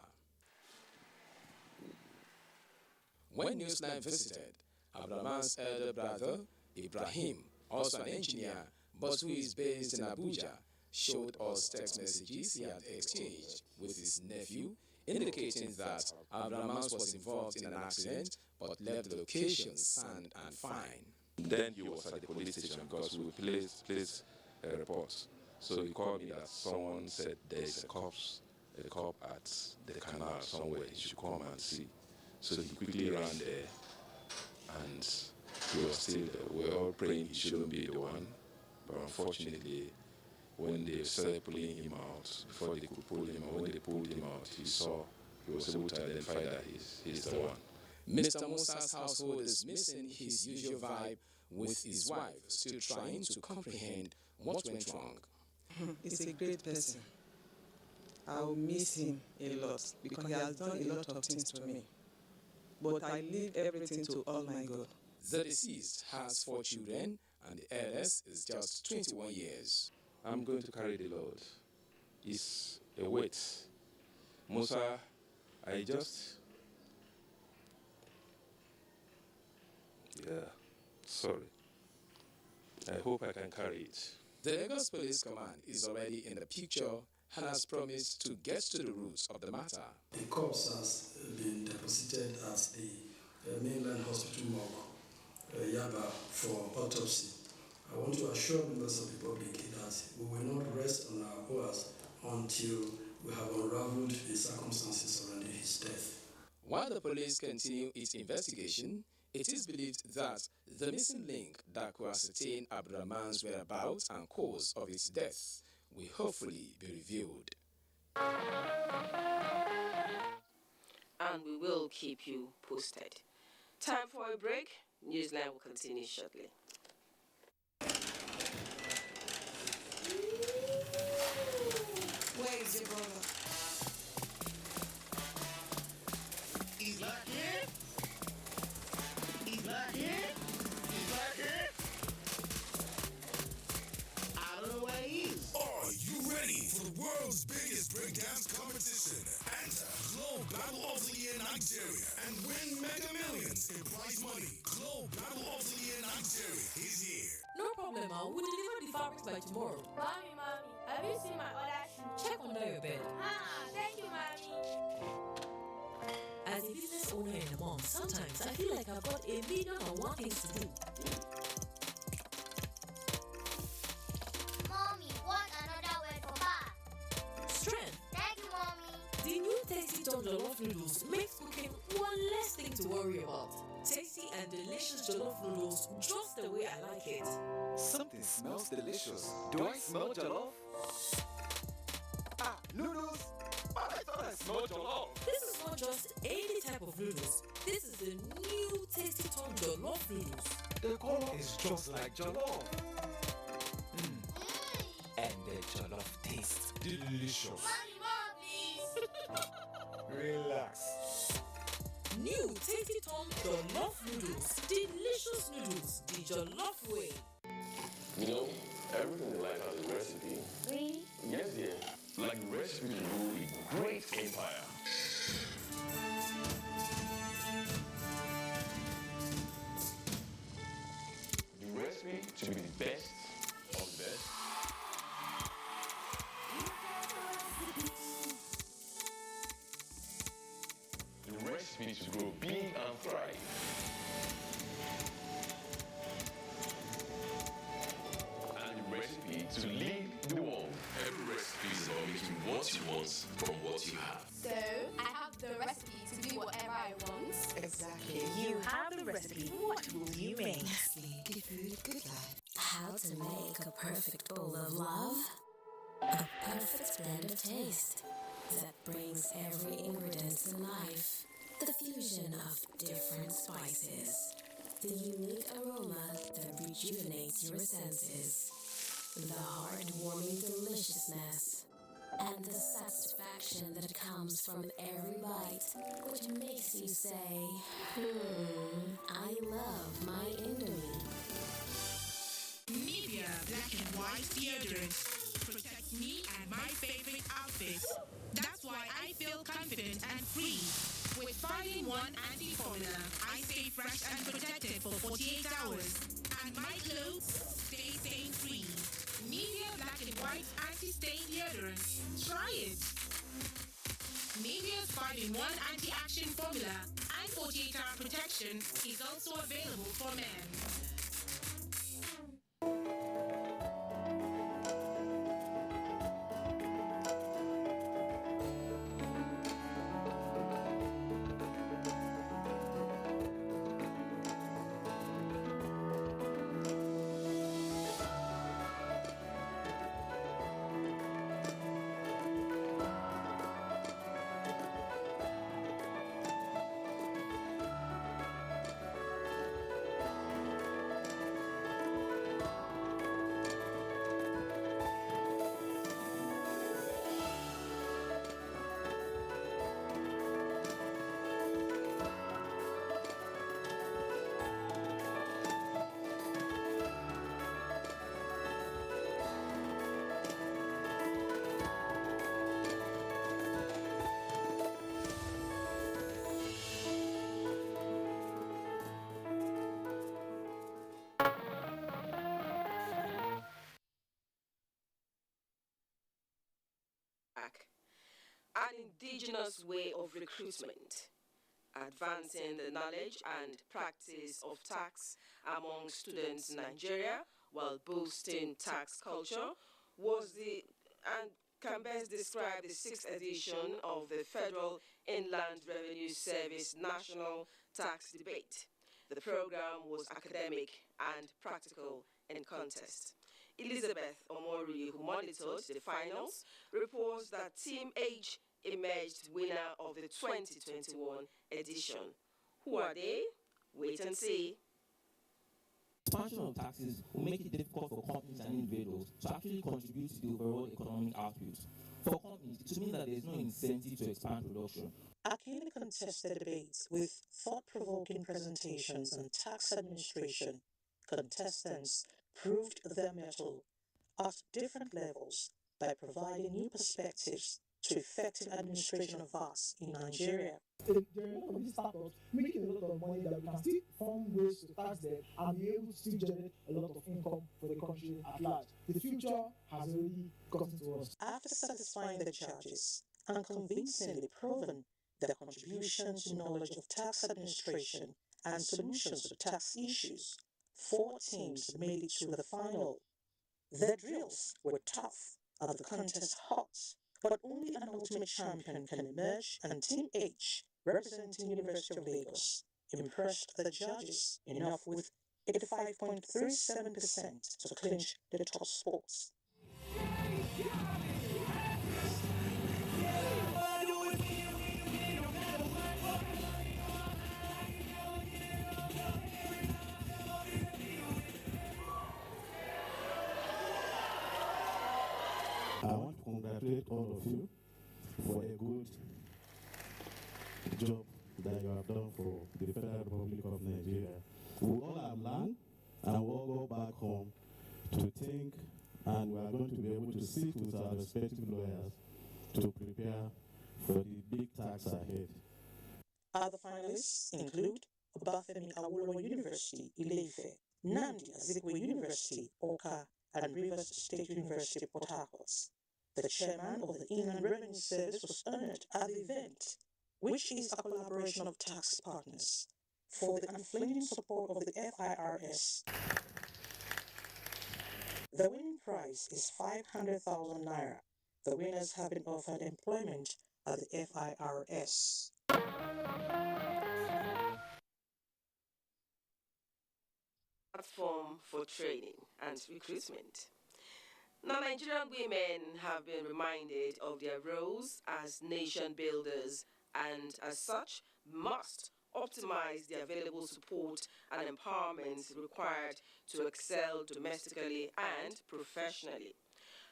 When Newsline visited, Abdurrahman's elder brother, Ibrahim, also an engineer, but who is based in Abuja, showed us text messages he had exchanged with his nephew, indicating that Abdurrahman was involved in an accident but left the location sound and fine. Then he was at the police station because we placed a report. So he called me that someone said there is a cop at the canal somewhere, you should come and see. So he quickly ran there, and he was still there. We were all praying he shouldn't be the one, but unfortunately, when they started pulling him out, before they could pull him out, when they pulled him out, he was able to identify that he's the one. Mr. Musa's household is missing his usual vibe, with his wife still trying to comprehend what went wrong. He's a great person. I'll miss him a lot because he has done a lot of things to me. But I leave everything to Almighty God. The deceased has 4 children, and the eldest is just 21 years. I'm going to carry the load. It's a weight. Musa, sorry. I hope I can carry it. The Lagos Police Command is already in the picture and has promised to get to the roots of the matter. The corpse has been deposited at the mainland hospital morgue, Yaba, for autopsy. I want to assure members of the public that we will not rest on our oars until we have unraveled the circumstances surrounding his death. While the police continue its investigation, it is believed that the missing link that could ascertain Abdurrahman's whereabouts and cause of his death will hopefully be revealed. And we will keep you posted. Time for a break. Newsline will continue shortly. Where is your brother? He's not here. He's not here. He's not here. I don't know where he is. Are you ready for the world's biggest breakdance competition? Enter Globe Battle of the Year Nigeria and win Mega Millions in prize money. Globe Battle of the Year Nigeria is here. No problem, Ma. We'll deliver the fabrics by tomorrow. Mommy, have you seen my other shoe? Check under your bed. Thank you, Mommy. As a business owner and a mom, sometimes I feel like I've got 1,000,001 things to do. Mommy, what another word for bar? Strength. Thank you, Mommy. The new Tasty Tom Jollof Noodles makes cooking one less thing to worry about. Tasty and delicious jollof noodles, just the way I like it. Something smells delicious. Do I smell jollof? Noodles? But I thought I smelled jollof. This is not just any type of noodles. This is the new Tasty Tom Jollof Noodles. The color is just like jollof. And the jollof tastes delicious. Mommy, more, please. Relax. New Tasty Tom Jollof Noodles. Delicious noodles, the jollof way. You know, everything in life has a recipe. Really? Yes, dear. Like the recipe to rule a great empire. The recipe to be the best of the best. The recipe to grow big and thrive. And the recipe to lead the world. Every recipe is about making what you want from what you have. So, I have the recipe to do whatever I want. Exactly. You have the recipe. What will you make? Nestle, good food, good life. How to make a perfect bowl of love? A perfect blend of taste that brings every ingredient to life. The fusion of different spices. The unique aroma that rejuvenates your senses. The heart-warming deliciousness. And the satisfaction that comes from every bite, which makes you say, I love my Indomie. Nivea Black and White deodorant protects me and my favorite outfits. That's why I feel confident and free. With 5-in-1 anti-formula, I stay fresh and protected for 48 hours. And my clothes stay stain-free. Nivea Black and White anti-stain deodorant. Try it. Nivea's 5-in-1 anti-action formula and 48-hour protection is also available for men. indigenous way of recruitment, advancing the knowledge and practice of tax among students in Nigeria while boosting tax culture was and can best describe the 6th edition of the Federal Inland Revenue Service National Tax Debate. The program was academic and practical in context. Elizabeth Omori, who monitored the finals, reports that Team H emerged winner of the 2021 edition. Who are they? Wait and see. Expansion of taxes will make it difficult for companies and individuals to actually contribute to the overall economic output. For companies, it will mean that there is no incentive to expand production. A keenly contested debate with thought-provoking presentations on tax administration, contestants proved their mettle at different levels by providing new perspectives to effective administration of VAT in Nigeria. There are a lot of these startups making a lot of money that we can still find ways to tax them and be able to still generate a lot of income for the country at large. The future has already gotten to us. After satisfying the judges and convincingly proven their contribution to knowledge of tax administration and solutions to tax issues, 4 teams made it to the final. Their drills were tough and the contest hot, but only an ultimate champion can emerge, and Team H, representing University of Lagos, impressed the judges enough with 85.37% to clinch the top spots. I want to congratulate all of you for a good job that you have done for the Federal Republic of Nigeria. We all have learned and we all go back home to think, and we are going to be able to sit with our respective lawyers to prepare for the big tax ahead. Other finalists include Obafemi Awolowo University, Ile-Ife, Nnamdi Azikiwe University, Awka, and Rivers State University, Port Harcourt. The chairman of the Inland Revenue Service was honored at the event, which is a collaboration of tax partners, for the unflinching support of the FIRS. The winning prize is 500,000 naira. The winners have been offered employment at the FIRS. Platform for training and recruitment. Now, Nigerian women have been reminded of their roles as nation builders and, as such, must optimize the available support and empowerment required to excel domestically and professionally.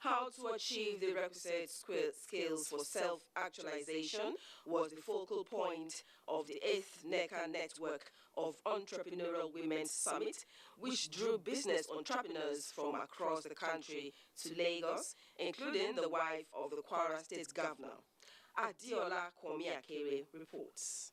How to achieve the requisite skills for self-actualization was the focal point of the 8th NECA Network of Entrepreneurial Women's Summit, which drew business entrepreneurs from across the country to Lagos, including the wife of the Kwara State Governor. Adiola Kwame-Akere reports.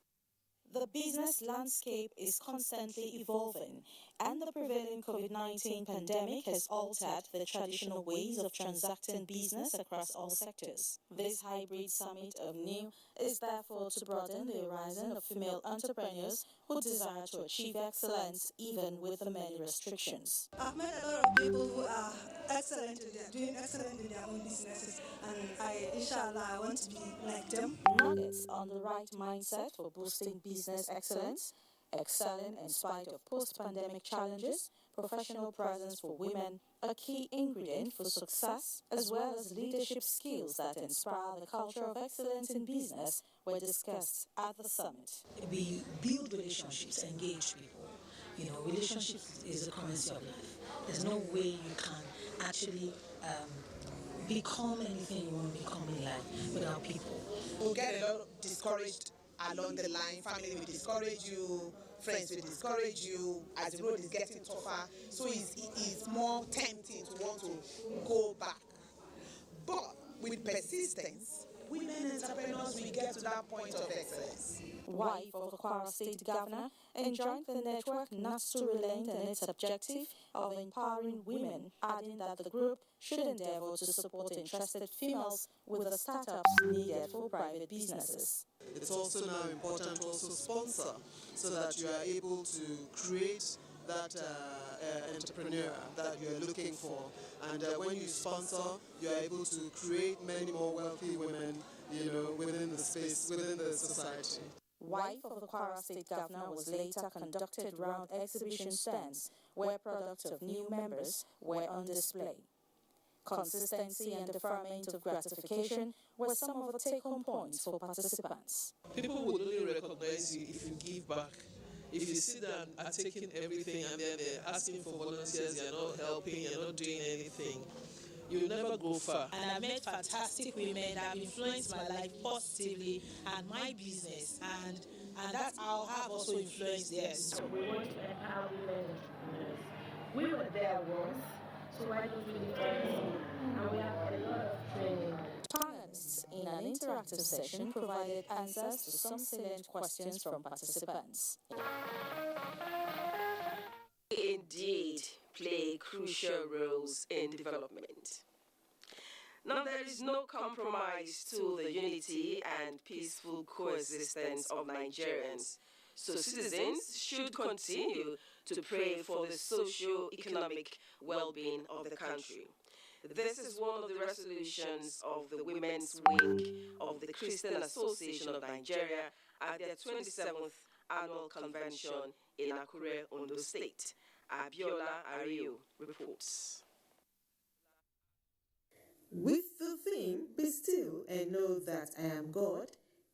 The business landscape is constantly evolving, and the prevailing COVID-19 pandemic has altered the traditional ways of transacting business across all sectors. This hybrid summit of new is therefore to broaden the horizon of female entrepreneurs who desire to achieve excellence even with the many restrictions. I've met a lot of people who are excellent, doing excellent in their own businesses, and inshallah, I want to be like them. Nuggets on the right mindset for boosting business excellence, excelling in spite of post-pandemic challenges, professional presence for women, a key ingredient for success, as well as leadership skills that inspire the culture of excellence in business were discussed at the summit. We build relationships, engage people. You know, relationships is the currency of life. There's no way you can actually become anything you want to become in life without people. We'll get a lot discouraged along the line. Family will discourage you, friends will discourage you as the road is getting tougher. So it's more tempting to want to go back. But with persistence women entrepreneurs will get to that point of excellence. Wife of the Kwara State Governor enjoined the network not to relent in its objective of empowering women, adding that the group should endeavor to support interested females with the startups needed for private businesses. It's also now important to also sponsor so that you are able to create that entrepreneur that you are looking for. And when you sponsor, you are able to create many more wealthy women, within the space, within the society. Wife of the Kwara State Governor was later conducted round exhibition stands where products of new members were on display. Consistency and deferment of gratification were some of the take-home points for participants. People would only recognize you if you give back. If you sit down and are taking everything and then they're asking for volunteers, you're not helping, you're not doing anything, you'll never go far. And I met fantastic women that have influenced my life positively and my business, and that's how I have also influenced theirs. So we want to empower women entrepreneurs. We were there once, so why don't we do everything? And we have a lot of training. Panelists in an interactive session provided answers to some salient questions from participants. Indeed, play crucial roles in development. Now, there is no compromise to the unity and peaceful coexistence of Nigerians, so citizens should continue to pray for the socio-economic well-being of the country. This is one of the resolutions of the Women's Wing of the Christian Association of Nigeria at their 27th Annual Convention in Akure, Ondo State. Abiola Ario reports. With the theme, Be Still and Know That I Am God,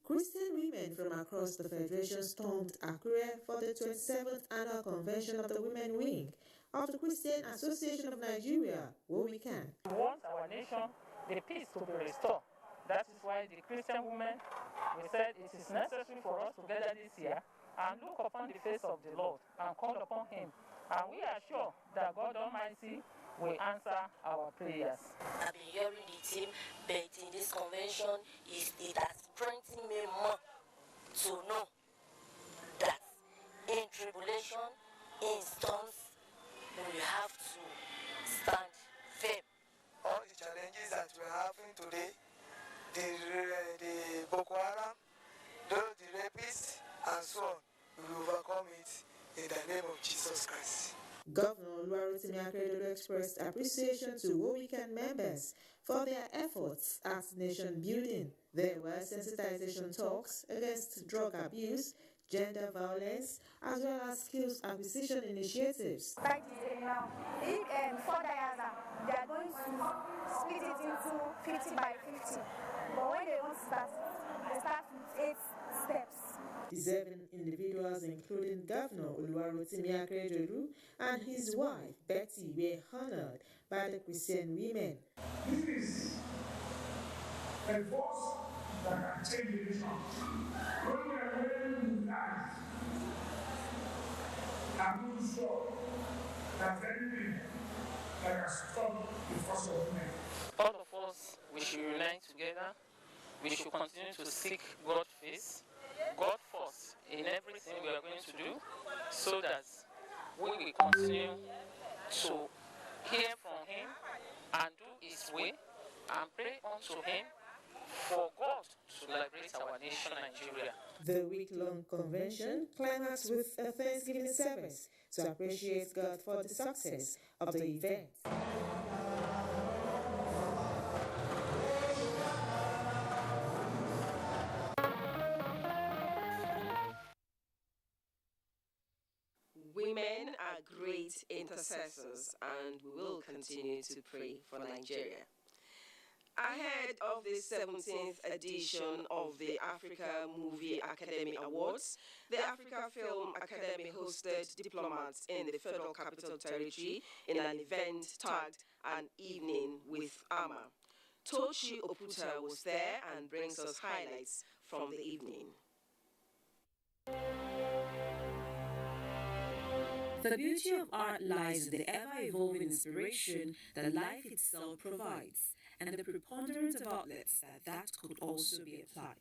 Christian women from across the Federation stormed Akure for the 27th Annual Convention of the Women Wing of the Christian Association of Nigeria, where we can. We want our nation, the peace to be restored. That is why the Christian women, we said it is necessary for us to gather this year and look upon the face of the Lord and call upon Him. And we are sure that God Almighty will answer our prayers. I've been hearing the theme, but in this convention, it has strengthened me more to know that in tribulation, in storms, we have to stand firm. All the challenges that we're having today, the Boko Haram, the rapists, and so on, we will overcome it in the name of Jesus Christ. Governor Oluwarotimi Akeredolu expressed appreciation to WOWICAN members for their efforts at nation building. There were sensitization talks against drug abuse, gender violence, as well as skills acquisition initiatives. Right now, if 4 diagram, they are going to split it into 50 by 50. But when they want to start, they start with 8 steps. Deserving individuals, including Governor Oluwarotimi Akeredolu and his wife Betty, were honored by the Christian women. This is a force that can change the nation. When we are wearing with eyes, I'm not sure that anything that can stop the force of women. All of us, we should unite together. We should continue to seek God's face, God first in everything we are going to do, so that we will continue to hear from Him and do His way and pray unto Him for God to liberate our nation, Nigeria. The week-long convention climaxed with a Thanksgiving service to appreciate God for the success of the event. Women are great intercessors, and we will continue to pray for Nigeria. Ahead of the 17th edition of the Africa Movie Academy Awards, the Africa Film Academy hosted diplomats in the Federal Capital Territory in an event tagged An Evening with Ama. Tochi Oputa was there and brings us highlights from the evening. The beauty of art lies in the ever-evolving inspiration that life itself provides, and the preponderance of outlets that could also be applied.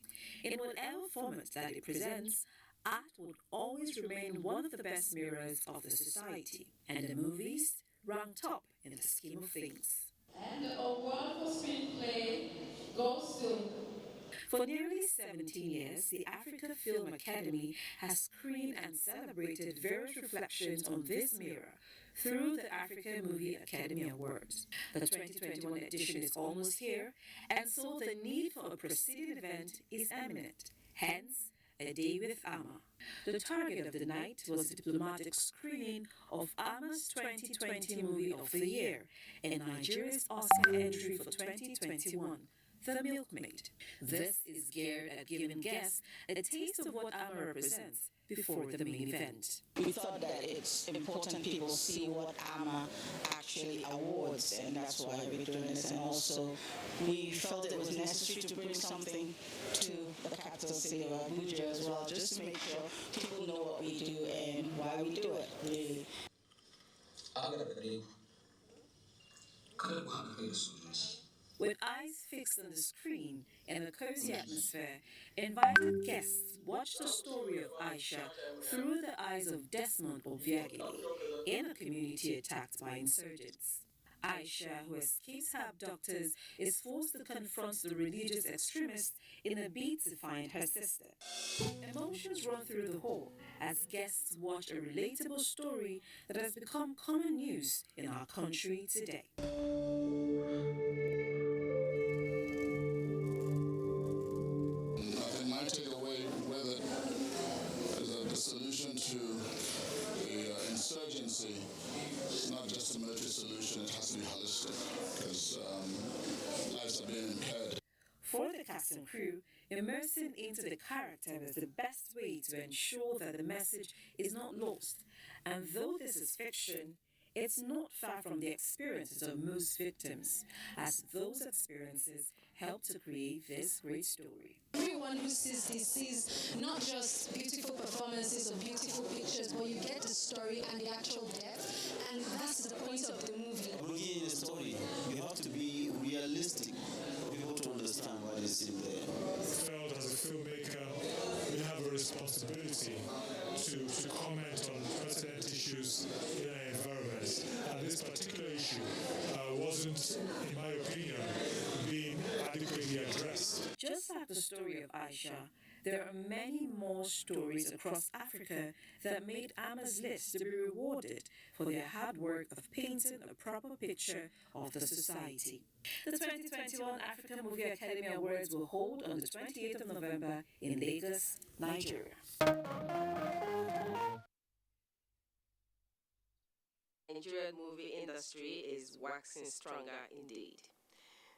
In whatever format that it presents, art would always remain one of the best mirrors of the society, and the movies rank top in the scheme of things. And the award for screenplay goes to... For nearly 17 years, the Africa Film Academy has screened and celebrated various reflections on this mirror through the Africa Movie Academy Awards. The 2021 edition is almost here, and so the need for a preceding event is imminent. Hence, A Day with Ama. The target of the night was the diplomatic screening of Ama's 2020 Movie of the Year and Nigeria's Oscar entry for 2021. The Milkmaid. This is geared at giving guests a taste of what Ama represents before the main event. We thought that it's important people see what Ama actually awards, and that's why we're doing this. And also, we felt it was necessary to bring something to the capital city of Abuja as well, just to make sure people know what we do and why we do it, really. With eyes fixed on the screen and a cozy atmosphere, invited guests watched the story of Aisha through the eyes of Desmond Obiageli in a community attacked by insurgents. Aisha, who escapes her abductors, is forced to confront the religious extremists in a bid to find her sister. Emotions run through the hall as guests watch a relatable story that has become common news in our country today. My takeaway with it is that the solution to the insurgency is not just a military solution, it has to be holistic, because lives are being impaired. For the cast and crew, immersing into the character is the best way to ensure that the message is not lost. And though this is fiction, it's not far from the experiences of most victims, as those experiences help to create this great story. Everyone who sees this sees not just beautiful performances or beautiful pictures, but you get the story and the actual depth, and that's the point of the movie. Bringing in a story, you have to be realistic for people to understand what is in there. I felt as a filmmaker, we have a responsibility to comment on pertinent issues in our environment. And this particular issue wasn't, in my opinion, being adequately addressed. Just like the story of Aisha, there are many more stories across Africa that made Ama's list to be rewarded for their hard work of painting a proper picture of the society. The 2021 African Movie Academy Awards will hold on the 28th of November in Lagos, Nigeria. Nigerian movie industry is waxing stronger indeed.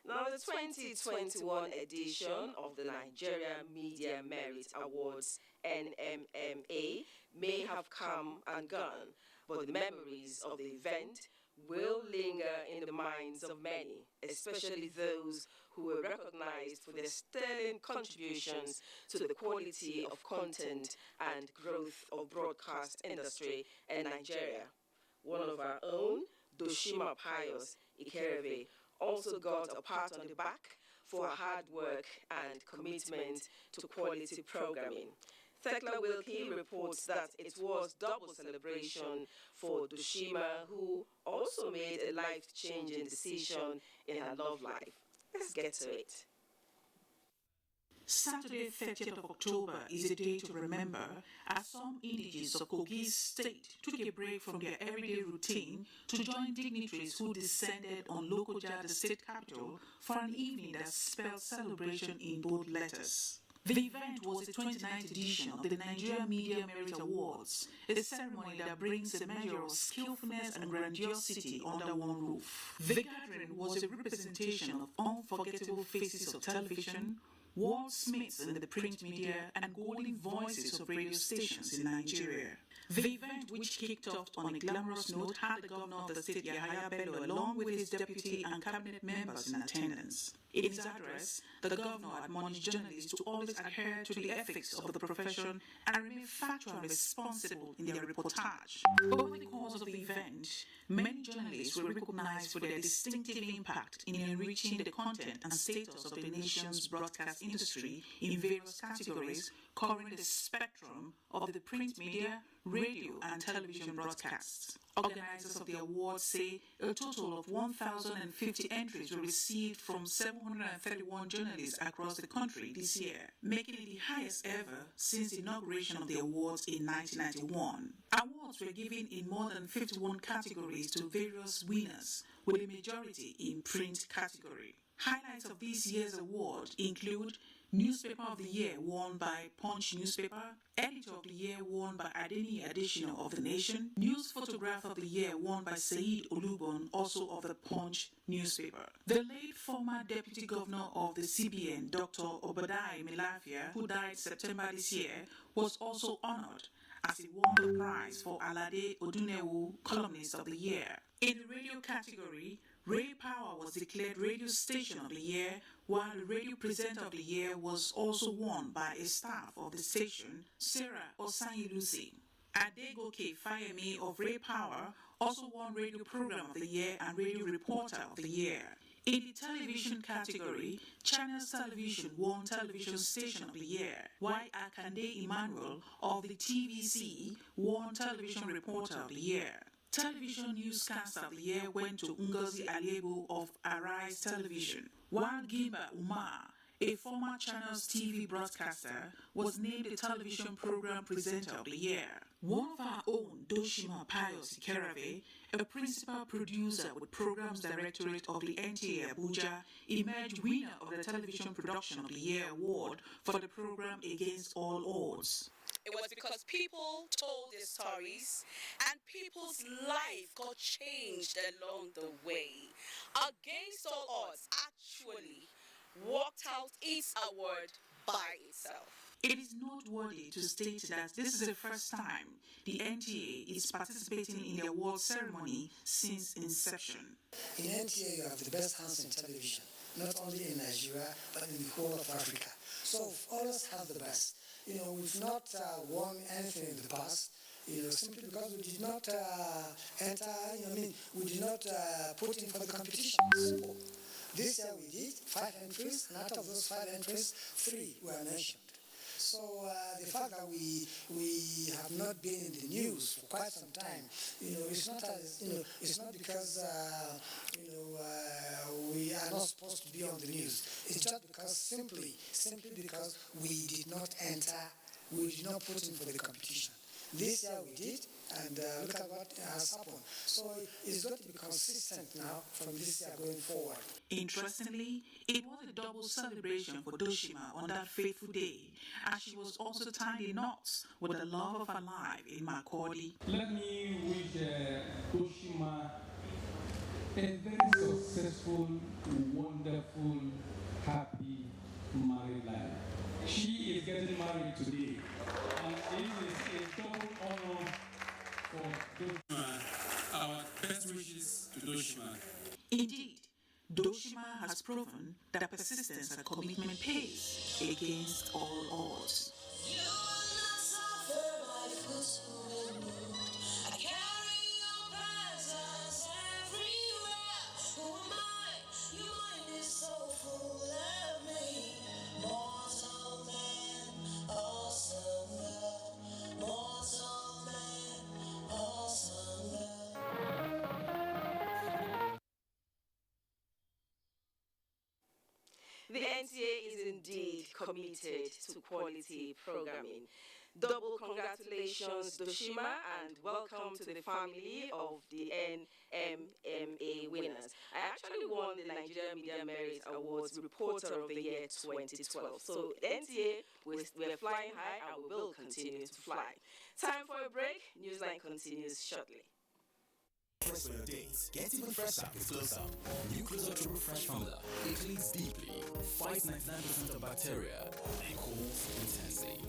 Now, the 2021 edition of the Nigerian Media Merit Awards, NMMA, may have come and gone, but the memories of the event will linger in the minds of many, especially those who were recognized for their sterling contributions to the quality of content and growth of broadcast industry in Nigeria. One of our own, Doshima Pius Ikereve, also got a pat on the back for her hard work and commitment to quality programming. Thekla Wilkie reports that it was double celebration for Doshima, who also made a life-changing decision in her love life. Let's get to it. Saturday, 30th of October is a day to remember as some indigenes of Kogi State took a break from their everyday routine to join dignitaries who descended on Lokoja, the state capital, for an evening that spelled celebration in bold letters. The event was the 29th edition of the Nigerian Media Merit Awards, a ceremony that brings a measure of skillfulness and grandiosity under one roof. The gathering was a representation of unforgettable faces of television, world smiths in the print media, and golden voices of radio stations in Nigeria. The event, which kicked off on a glamorous note, had the governor of the state, Yahaya Bello, along with his deputy and cabinet members in attendance. In his address, the governor admonished journalists to always adhere to the ethics of the profession and remain factual and responsible in their reportage. Over the course of the event, many journalists were recognized for their distinctive impact in enriching the content and status of the nation's broadcast industry in various categories covering the spectrum of the print media, radio, and television broadcasts. Organizers of the awards say a total of 1,050 entries were received from 731 journalists across the country this year, making it the highest ever since the inauguration of the awards in 1991. Awards were given in more than 51 categories to various winners, with a majority in print category. Highlights of this year's award include Newspaper of the Year won by Punch Newspaper, Editor of the Year won by Adeni Additional of The Nation, News Photograph of the Year won by Saeed Olubon, also of the Punch Newspaper. The late former Deputy Governor of the CBN, Dr. Obadai Melafia, who died September this year, was also honored as he won the prize for Alade Odunewu Columnist of the Year. In the radio category, Ray Power was declared Radio Station of the Year, while the Radio Presenter of the Year was also won by a staff of the station, Sarah Osanyi-Lucy. Adegoke Fayemi of Ray Power also won Radio Program of the Year and Radio Reporter of the Year. In the television category, Channels Television won Television Station of the Year, while Akande Emmanuel of the TVC won Television Reporter of the Year. Television Newscaster of the Year went to Ngozi Aliebo of Arise Television, while Gimba Umar, a former Channels TV broadcaster, was named the Television Program Presenter of the Year. One of our own, Doshima Pius Ikerave, a principal producer with Programs Directorate of the NTA Abuja, emerged winner of the Television Production of the Year award for the program Against All Odds. It was because people told their stories and people's life got changed along the way. Against All Odds actually walked out its award by itself. It is noteworthy to state that this is the first time the NTA is participating in the award ceremony since inception. In NTA, you have the best hands in television, not only in Nigeria, but in the whole of Africa. So all of us have the best. We've not won anything in the past, simply because we did not we did not put in for the competition. Simple. This year we did 5 entries, and out of those 5 entries, 3 were mentioned. So the fact that we have not been in the news for quite some time, it's not because we are not supposed to be on the news. It's just because simply because we did not put in for the competition. This year we did, and look at what has happened. So it's got to be consistent now from this year going forward. Interestingly, it was a double celebration for Doshima on that fateful day, as she was also tying the knots with the love of her life in Makurdi. Let me wish Doshima a very successful, wonderful, happy married life. She is getting married today, and it is a double honor for Doshima. Our best wishes to Doshima. Indeed, Doshima has proven that persistence and commitment pays against all odds. The NTA is indeed committed to quality programming. Double congratulations, Doshima, and welcome to the family of the NMMA winners. I actually won the Nigerian Media Merit Awards Reporter of the Year 2012. So NTA, we're flying high and we will continue to fly. Time for a break. Newsline continues shortly. Fresh for your days. Get even fresher with Close Up. New Close Up Triple Fresh formula. It cleans deeply, fights 99% of bacteria, and cools intensely.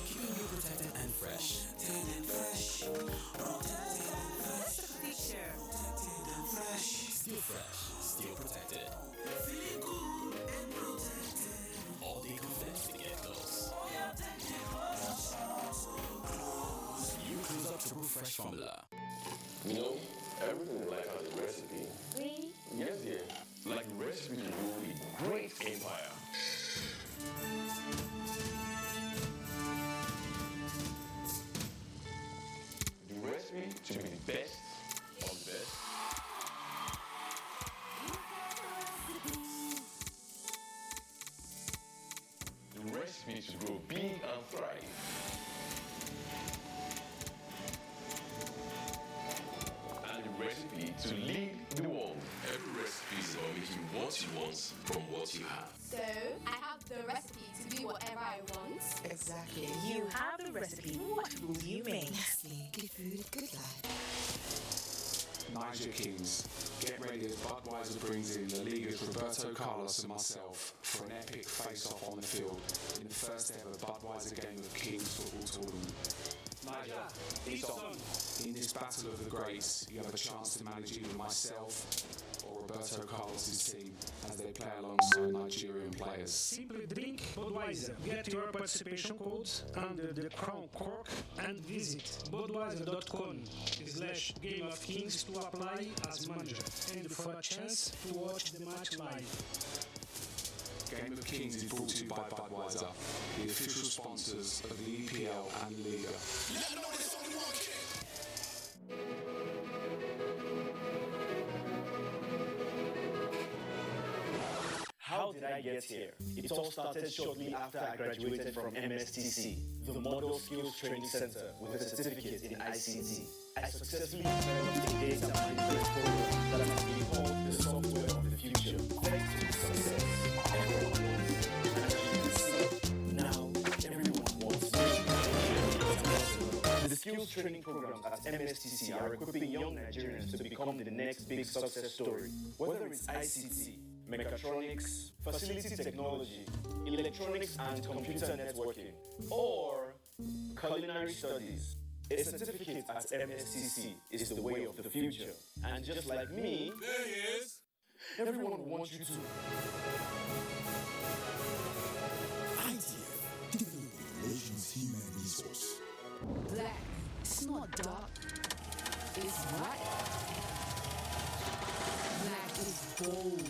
Keeping you protected and fresh. Protected and fresh. Protected and fresh. Feature. Protected and fresh. Still fresh, still protected. Triple Fresh formula. You know, everything in life has a recipe. Really? Yes, dear. Like the recipe to rule a great empire. The recipe to be the best of the best. The recipe to grow big and thrive. And the recipe to lead the world. Every recipe is about making what you want from what you have. So, I have the recipe to do whatever I want. Exactly. You have the recipe. What will you make? Nestle. Good food, good life. Niger Kings. Get ready as Budweiser brings in La Liga's Roberto Carlos and myself for an epic face-off on the field in the first ever Budweiser Game of Kings football tournament. Niger, it's on. In this battle of the greats, you have a chance to manage either myself or Roberto Carlos' team as they play alongside Nigerian players. Simply drink Budweiser. Get your participation codes under the crown cork and visit budweiser.com/Game of Kings to apply as manager and for a chance to watch the match live. Game of Kings is brought to you by Budweiser, the official sponsors of the EPL and Liga. How did I get here? It all started shortly after I graduated from MSTC, the Model Skills Training Center with a certificate in ICT. I successfully developed a data management program that has been called the software of the future. Thanks to its success, everyone wants it. And as you can see, now everyone wants it. The skills training programs at MSTC are equipping young Nigerians to become the next big success story. Whether it's ICT, mechatronics, facility technology, electronics and computer networking, or culinary studies. A certificate at MSTC is the way of the future. And just like me, there he is. Everyone wants you to. ITF, developing the nation's human resource. Black, it's not dark, it's white. Black is bold.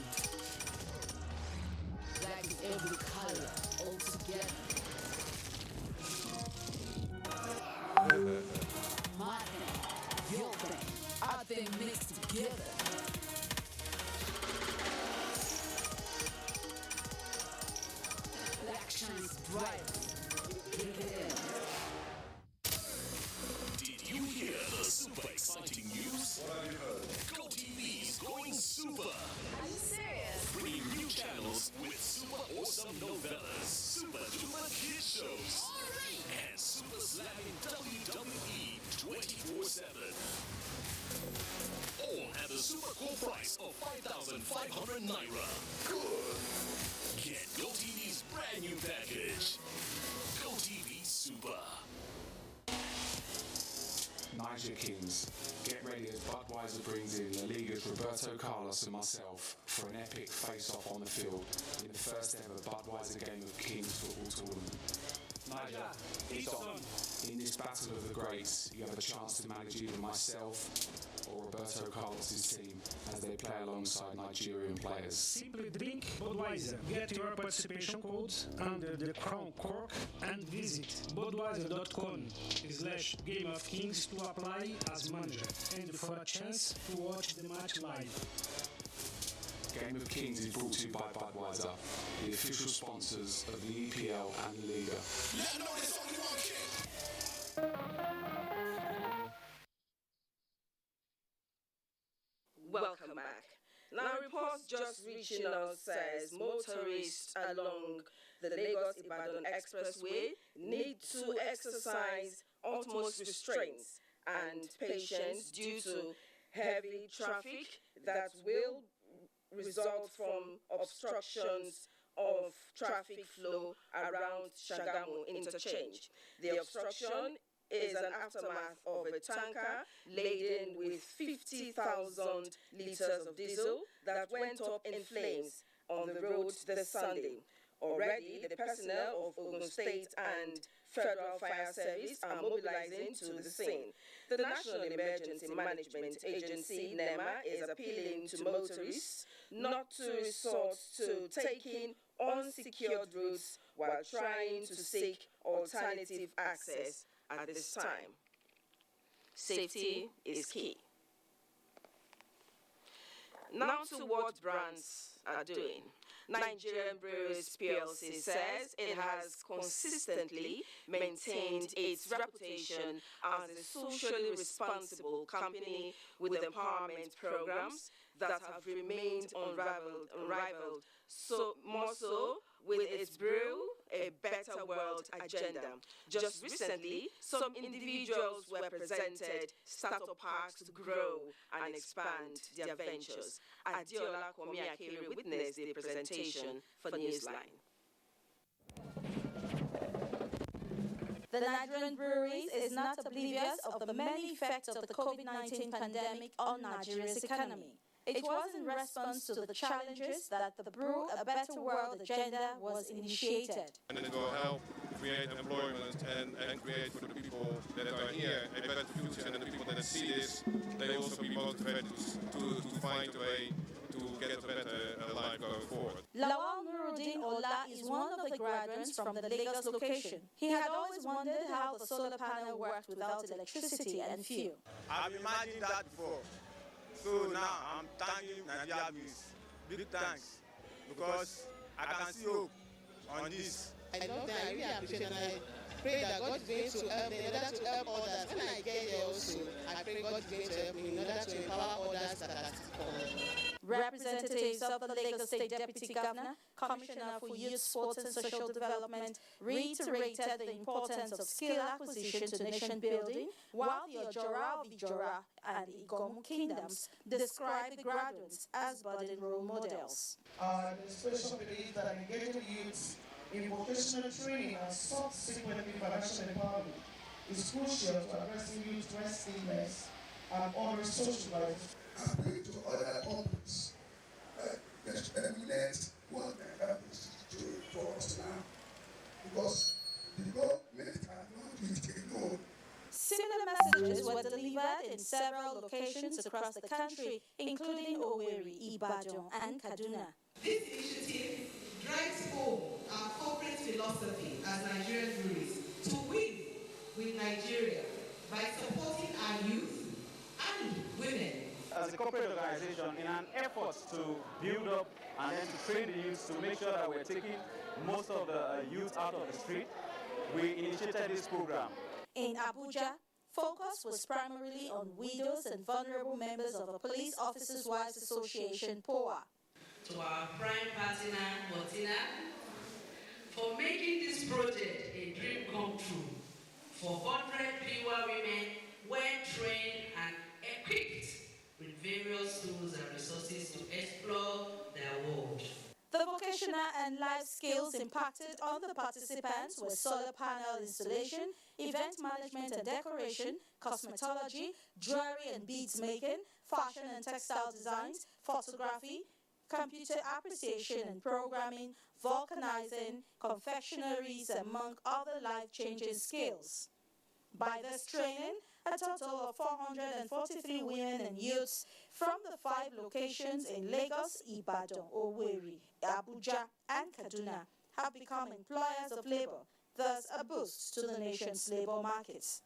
Black is every color all together. My thing, your thing, our thing mixed together. Black shines bright. Did you hear the super exciting news? What have you heard? GoTV is going super. Are you serious? Bringing new channels with super awesome novellas, super duper kid shows, and super slamming WWE 24/7. All at the super cool price of 5,500 naira. Good. Get GoTV's brand new package. GoTV Super. Niger Kings. Get ready as Budweiser brings in La Liga's Roberto Carlos and myself for an epic face-off on the field in the first ever Budweiser Game of Kings football tournament. Niger, it's on. In this battle of the greats, you have a chance to manage either myself or Roberto Carlos' team as they play alongside Nigerian players. Simply drink Budweiser. Get your participation codes under the crown cork and visit budweiser.com/Game of Kings to apply as manager and for a chance to watch the match live. Game of Kings is brought to you by Budweiser, the official sponsors of the EPL and Liga. Welcome back. Now, reports just reaching us says motorists along the Lagos-Ibadan Expressway need to exercise utmost restraints and patience due to heavy traffic that will result from obstructions of traffic flow around Shagamu interchange. The obstruction is an aftermath of a tanker laden with 50,000 litres of diesel that went up in flames on the road this Sunday. Already, the personnel of Ogun State and Federal Fire Service are mobilizing to the scene. The National Emergency Management Agency, NEMA, is appealing to motorists not to resort to taking unsecured routes while trying to seek alternative access at this time. Safety is key. Now to what brands are doing. Nigerian Breweries PLC says it has consistently maintained its reputation as a socially responsible company with empowerment programs that have remained unrivaled, so more so with its Brew a Better World agenda. Just recently, some individuals were presented startup parks to grow and expand their ventures. Adiola Komiakere witnessed the presentation for Newsline. The Nigerian Breweries is not oblivious of the many effects of the COVID-19 pandemic on Nigeria's economy. It was in response to the challenges that the Brew a Better World agenda was initiated. And it will help create employment and create for the people that are here a better future, and the people that see this, they also be motivated to find a way to get a better life going forward. Lawal Nuruddin Ola is one of the graduates from the Lagos location. He had always wondered how the solar panel worked without electricity and fuel. I've imagined that before. So now I'm thanking Nigeria Breweries. Big thanks, because I can see hope on this. I love that. I really appreciate it, and I pray that God is going to help me in order to help others. When I get there also, I pray God is going to help me in order to empower others that are still. Representatives of the Lagos State Deputy Governor, Commissioner for Youth, Sports and Social Development, reiterated the importance of skill acquisition to nation building, while the Ojora, Vijora, and Igomu kingdoms described the graduates as budding role models. The special believes that engaging youths in vocational training and subsequently financial empowerment is crucial to addressing youth restlessness and honoring social life. Appeal to other companies. There's eminent what happens to us now, because the government cannot do it alone. Similar messages were delivered in several locations across the country, including Owerri, Ibadan, and Kaduna. This initiative drives home our corporate philosophy as Nigerian breweries to win with Nigeria by supporting our youth and women. As a corporate organization, in an effort to build up and then to train the youth to make sure that we're taking most of the youth out of the street, we initiated this program. In Abuja, focus was primarily on widows and vulnerable members of the Police Officers' Wives Association, POA. To our prime partner, Mortina, for making this project a dream come true for 100 pure women, well trained and equipped with various tools and resources to explore their world. The vocational and life skills impacted on the participants were solar panel installation, event management and decoration, cosmetology, jewelry and beads making, fashion and textile designs, photography, computer appreciation and programming, vulcanizing, confectionaries, among other life-changing skills. By this training, a total of 443 women and youths from the 5 locations in Lagos, Ibadan, Owerri, Abuja, and Kaduna have become employers of labor, thus a boost to the nation's labor markets.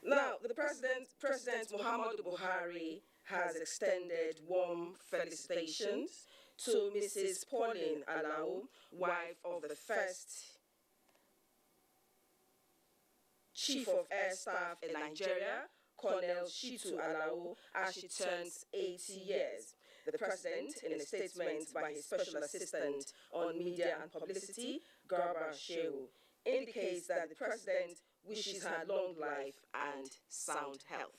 Now, the President Muhammadu Buhari has extended warm felicitations to Mrs. Pauline Alao, wife of the first Chief of Air Staff in Nigeria, Colonel Shitu Alao, as she turns 80 years. The President, in a statement by his Special Assistant on Media and Publicity, Garba Shehu, indicates that the President wishes her long life and sound health.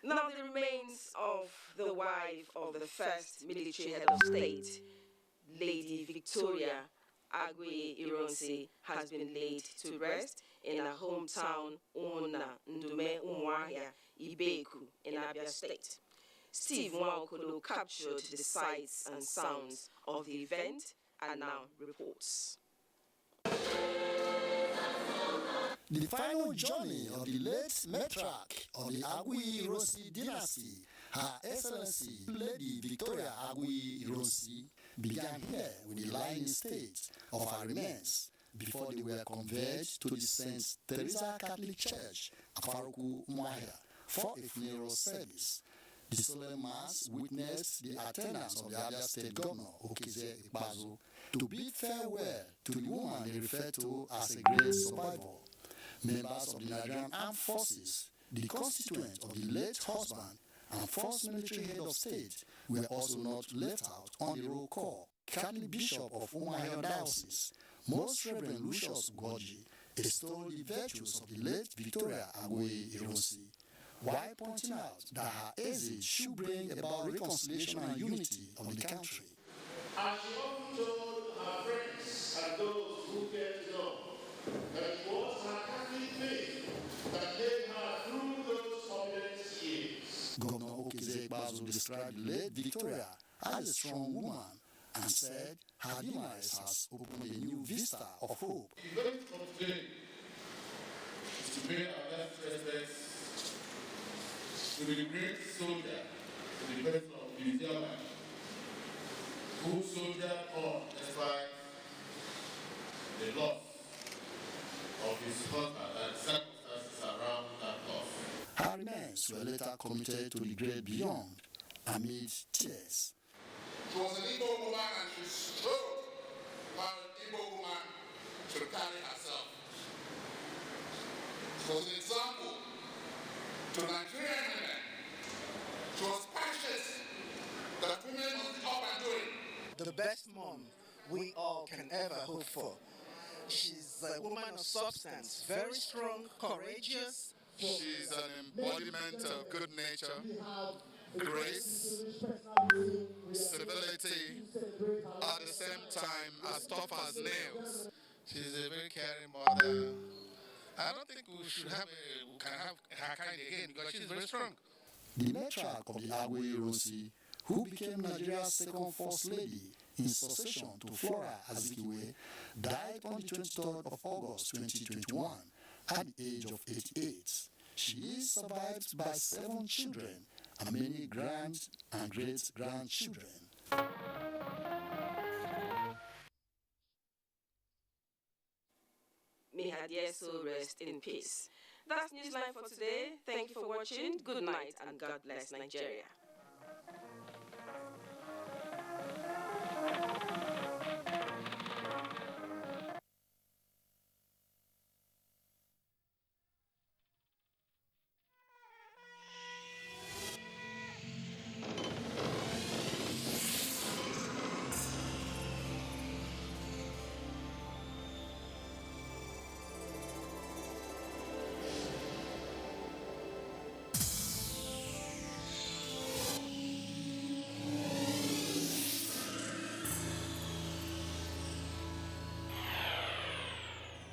Now, the remains of the wife of the first military head of state, Lady Victoria Agui Ironsi, has been laid to rest in her hometown, Ndume Umuahia, Ibeku, in Abia State. Steve Nwaokolo captured the sights and sounds of the event and now reports. The final journey of the late matriarch of the Agui Ironsi dynasty, Her Excellency Lady Victoria Agui Ironsi, began here with the lying state of her remains before they were conveyed to the St. Teresa Catholic Church, Afaruku, Umuahia, for a funeral service. The solemn mass witnessed the attendance of the Abia State Governor, Okeze Ikpeazu, to bid farewell to the woman they referred to as a great survivor. Members of the Nigerian Armed Forces, the constituent of the late husband and first military head of state, were also not left out on the roll call. Catholic Bishop of Umuahia Diocese, Most Reverend Lucius Ugoji, extolled the virtues of the late Victoria Agui Ironsi, while pointing out that her exit should bring about reconciliation and unity of the country. As she often told her friends and those who get to know that it was her Catholic faith that led her through those turbulent years. Governor Okeze Ikpeazu described the late Victoria as a strong woman and said her demise has opened a new vista of hope. The event of today is to pay our last respects to the great soldier, to the person of Louisiana, who soldiered on despite the loss of his husband and circumstances around that loss. Her remains were later committed to the great beyond amid tears. She was an Igbo woman and she strove for an Igbo woman to carry herself. She was an example to Nigerian women. She was passionate that women must be up and doing. The best mom we all can ever hope for. She's a woman of substance, very strong, courageous. She's an embodiment of good nature, grace, civility, at the same time as tough as nails. She's a very caring mother. I don't think we can have her kind again because she's very strong. The matriarch of the Agui Ironsi, who became Nigeria's second First Lady in succession to Flora Azikiwe, died on the 23rd of August 2021 at the age of 88. She is survived by 7 children and many grand and great-grandchildren. May her dear soul rest in peace. That's Newsline for today. Thank you for watching. Good night and God bless Nigeria.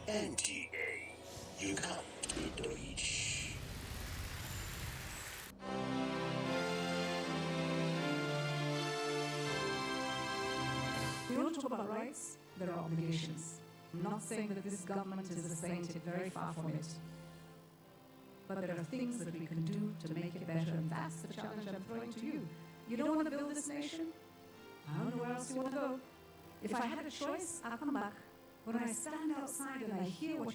NTA, you can't be Deutsch. We want to talk about rights, there are obligations. I'm not saying that this government is a saint, very far from it. But there are things that we can do to make it better, and that's the challenge I'm throwing to you. You don't want to build this nation? I don't know where else you want to go. If I had a choice, I'll come back. When I stand outside and I hear what you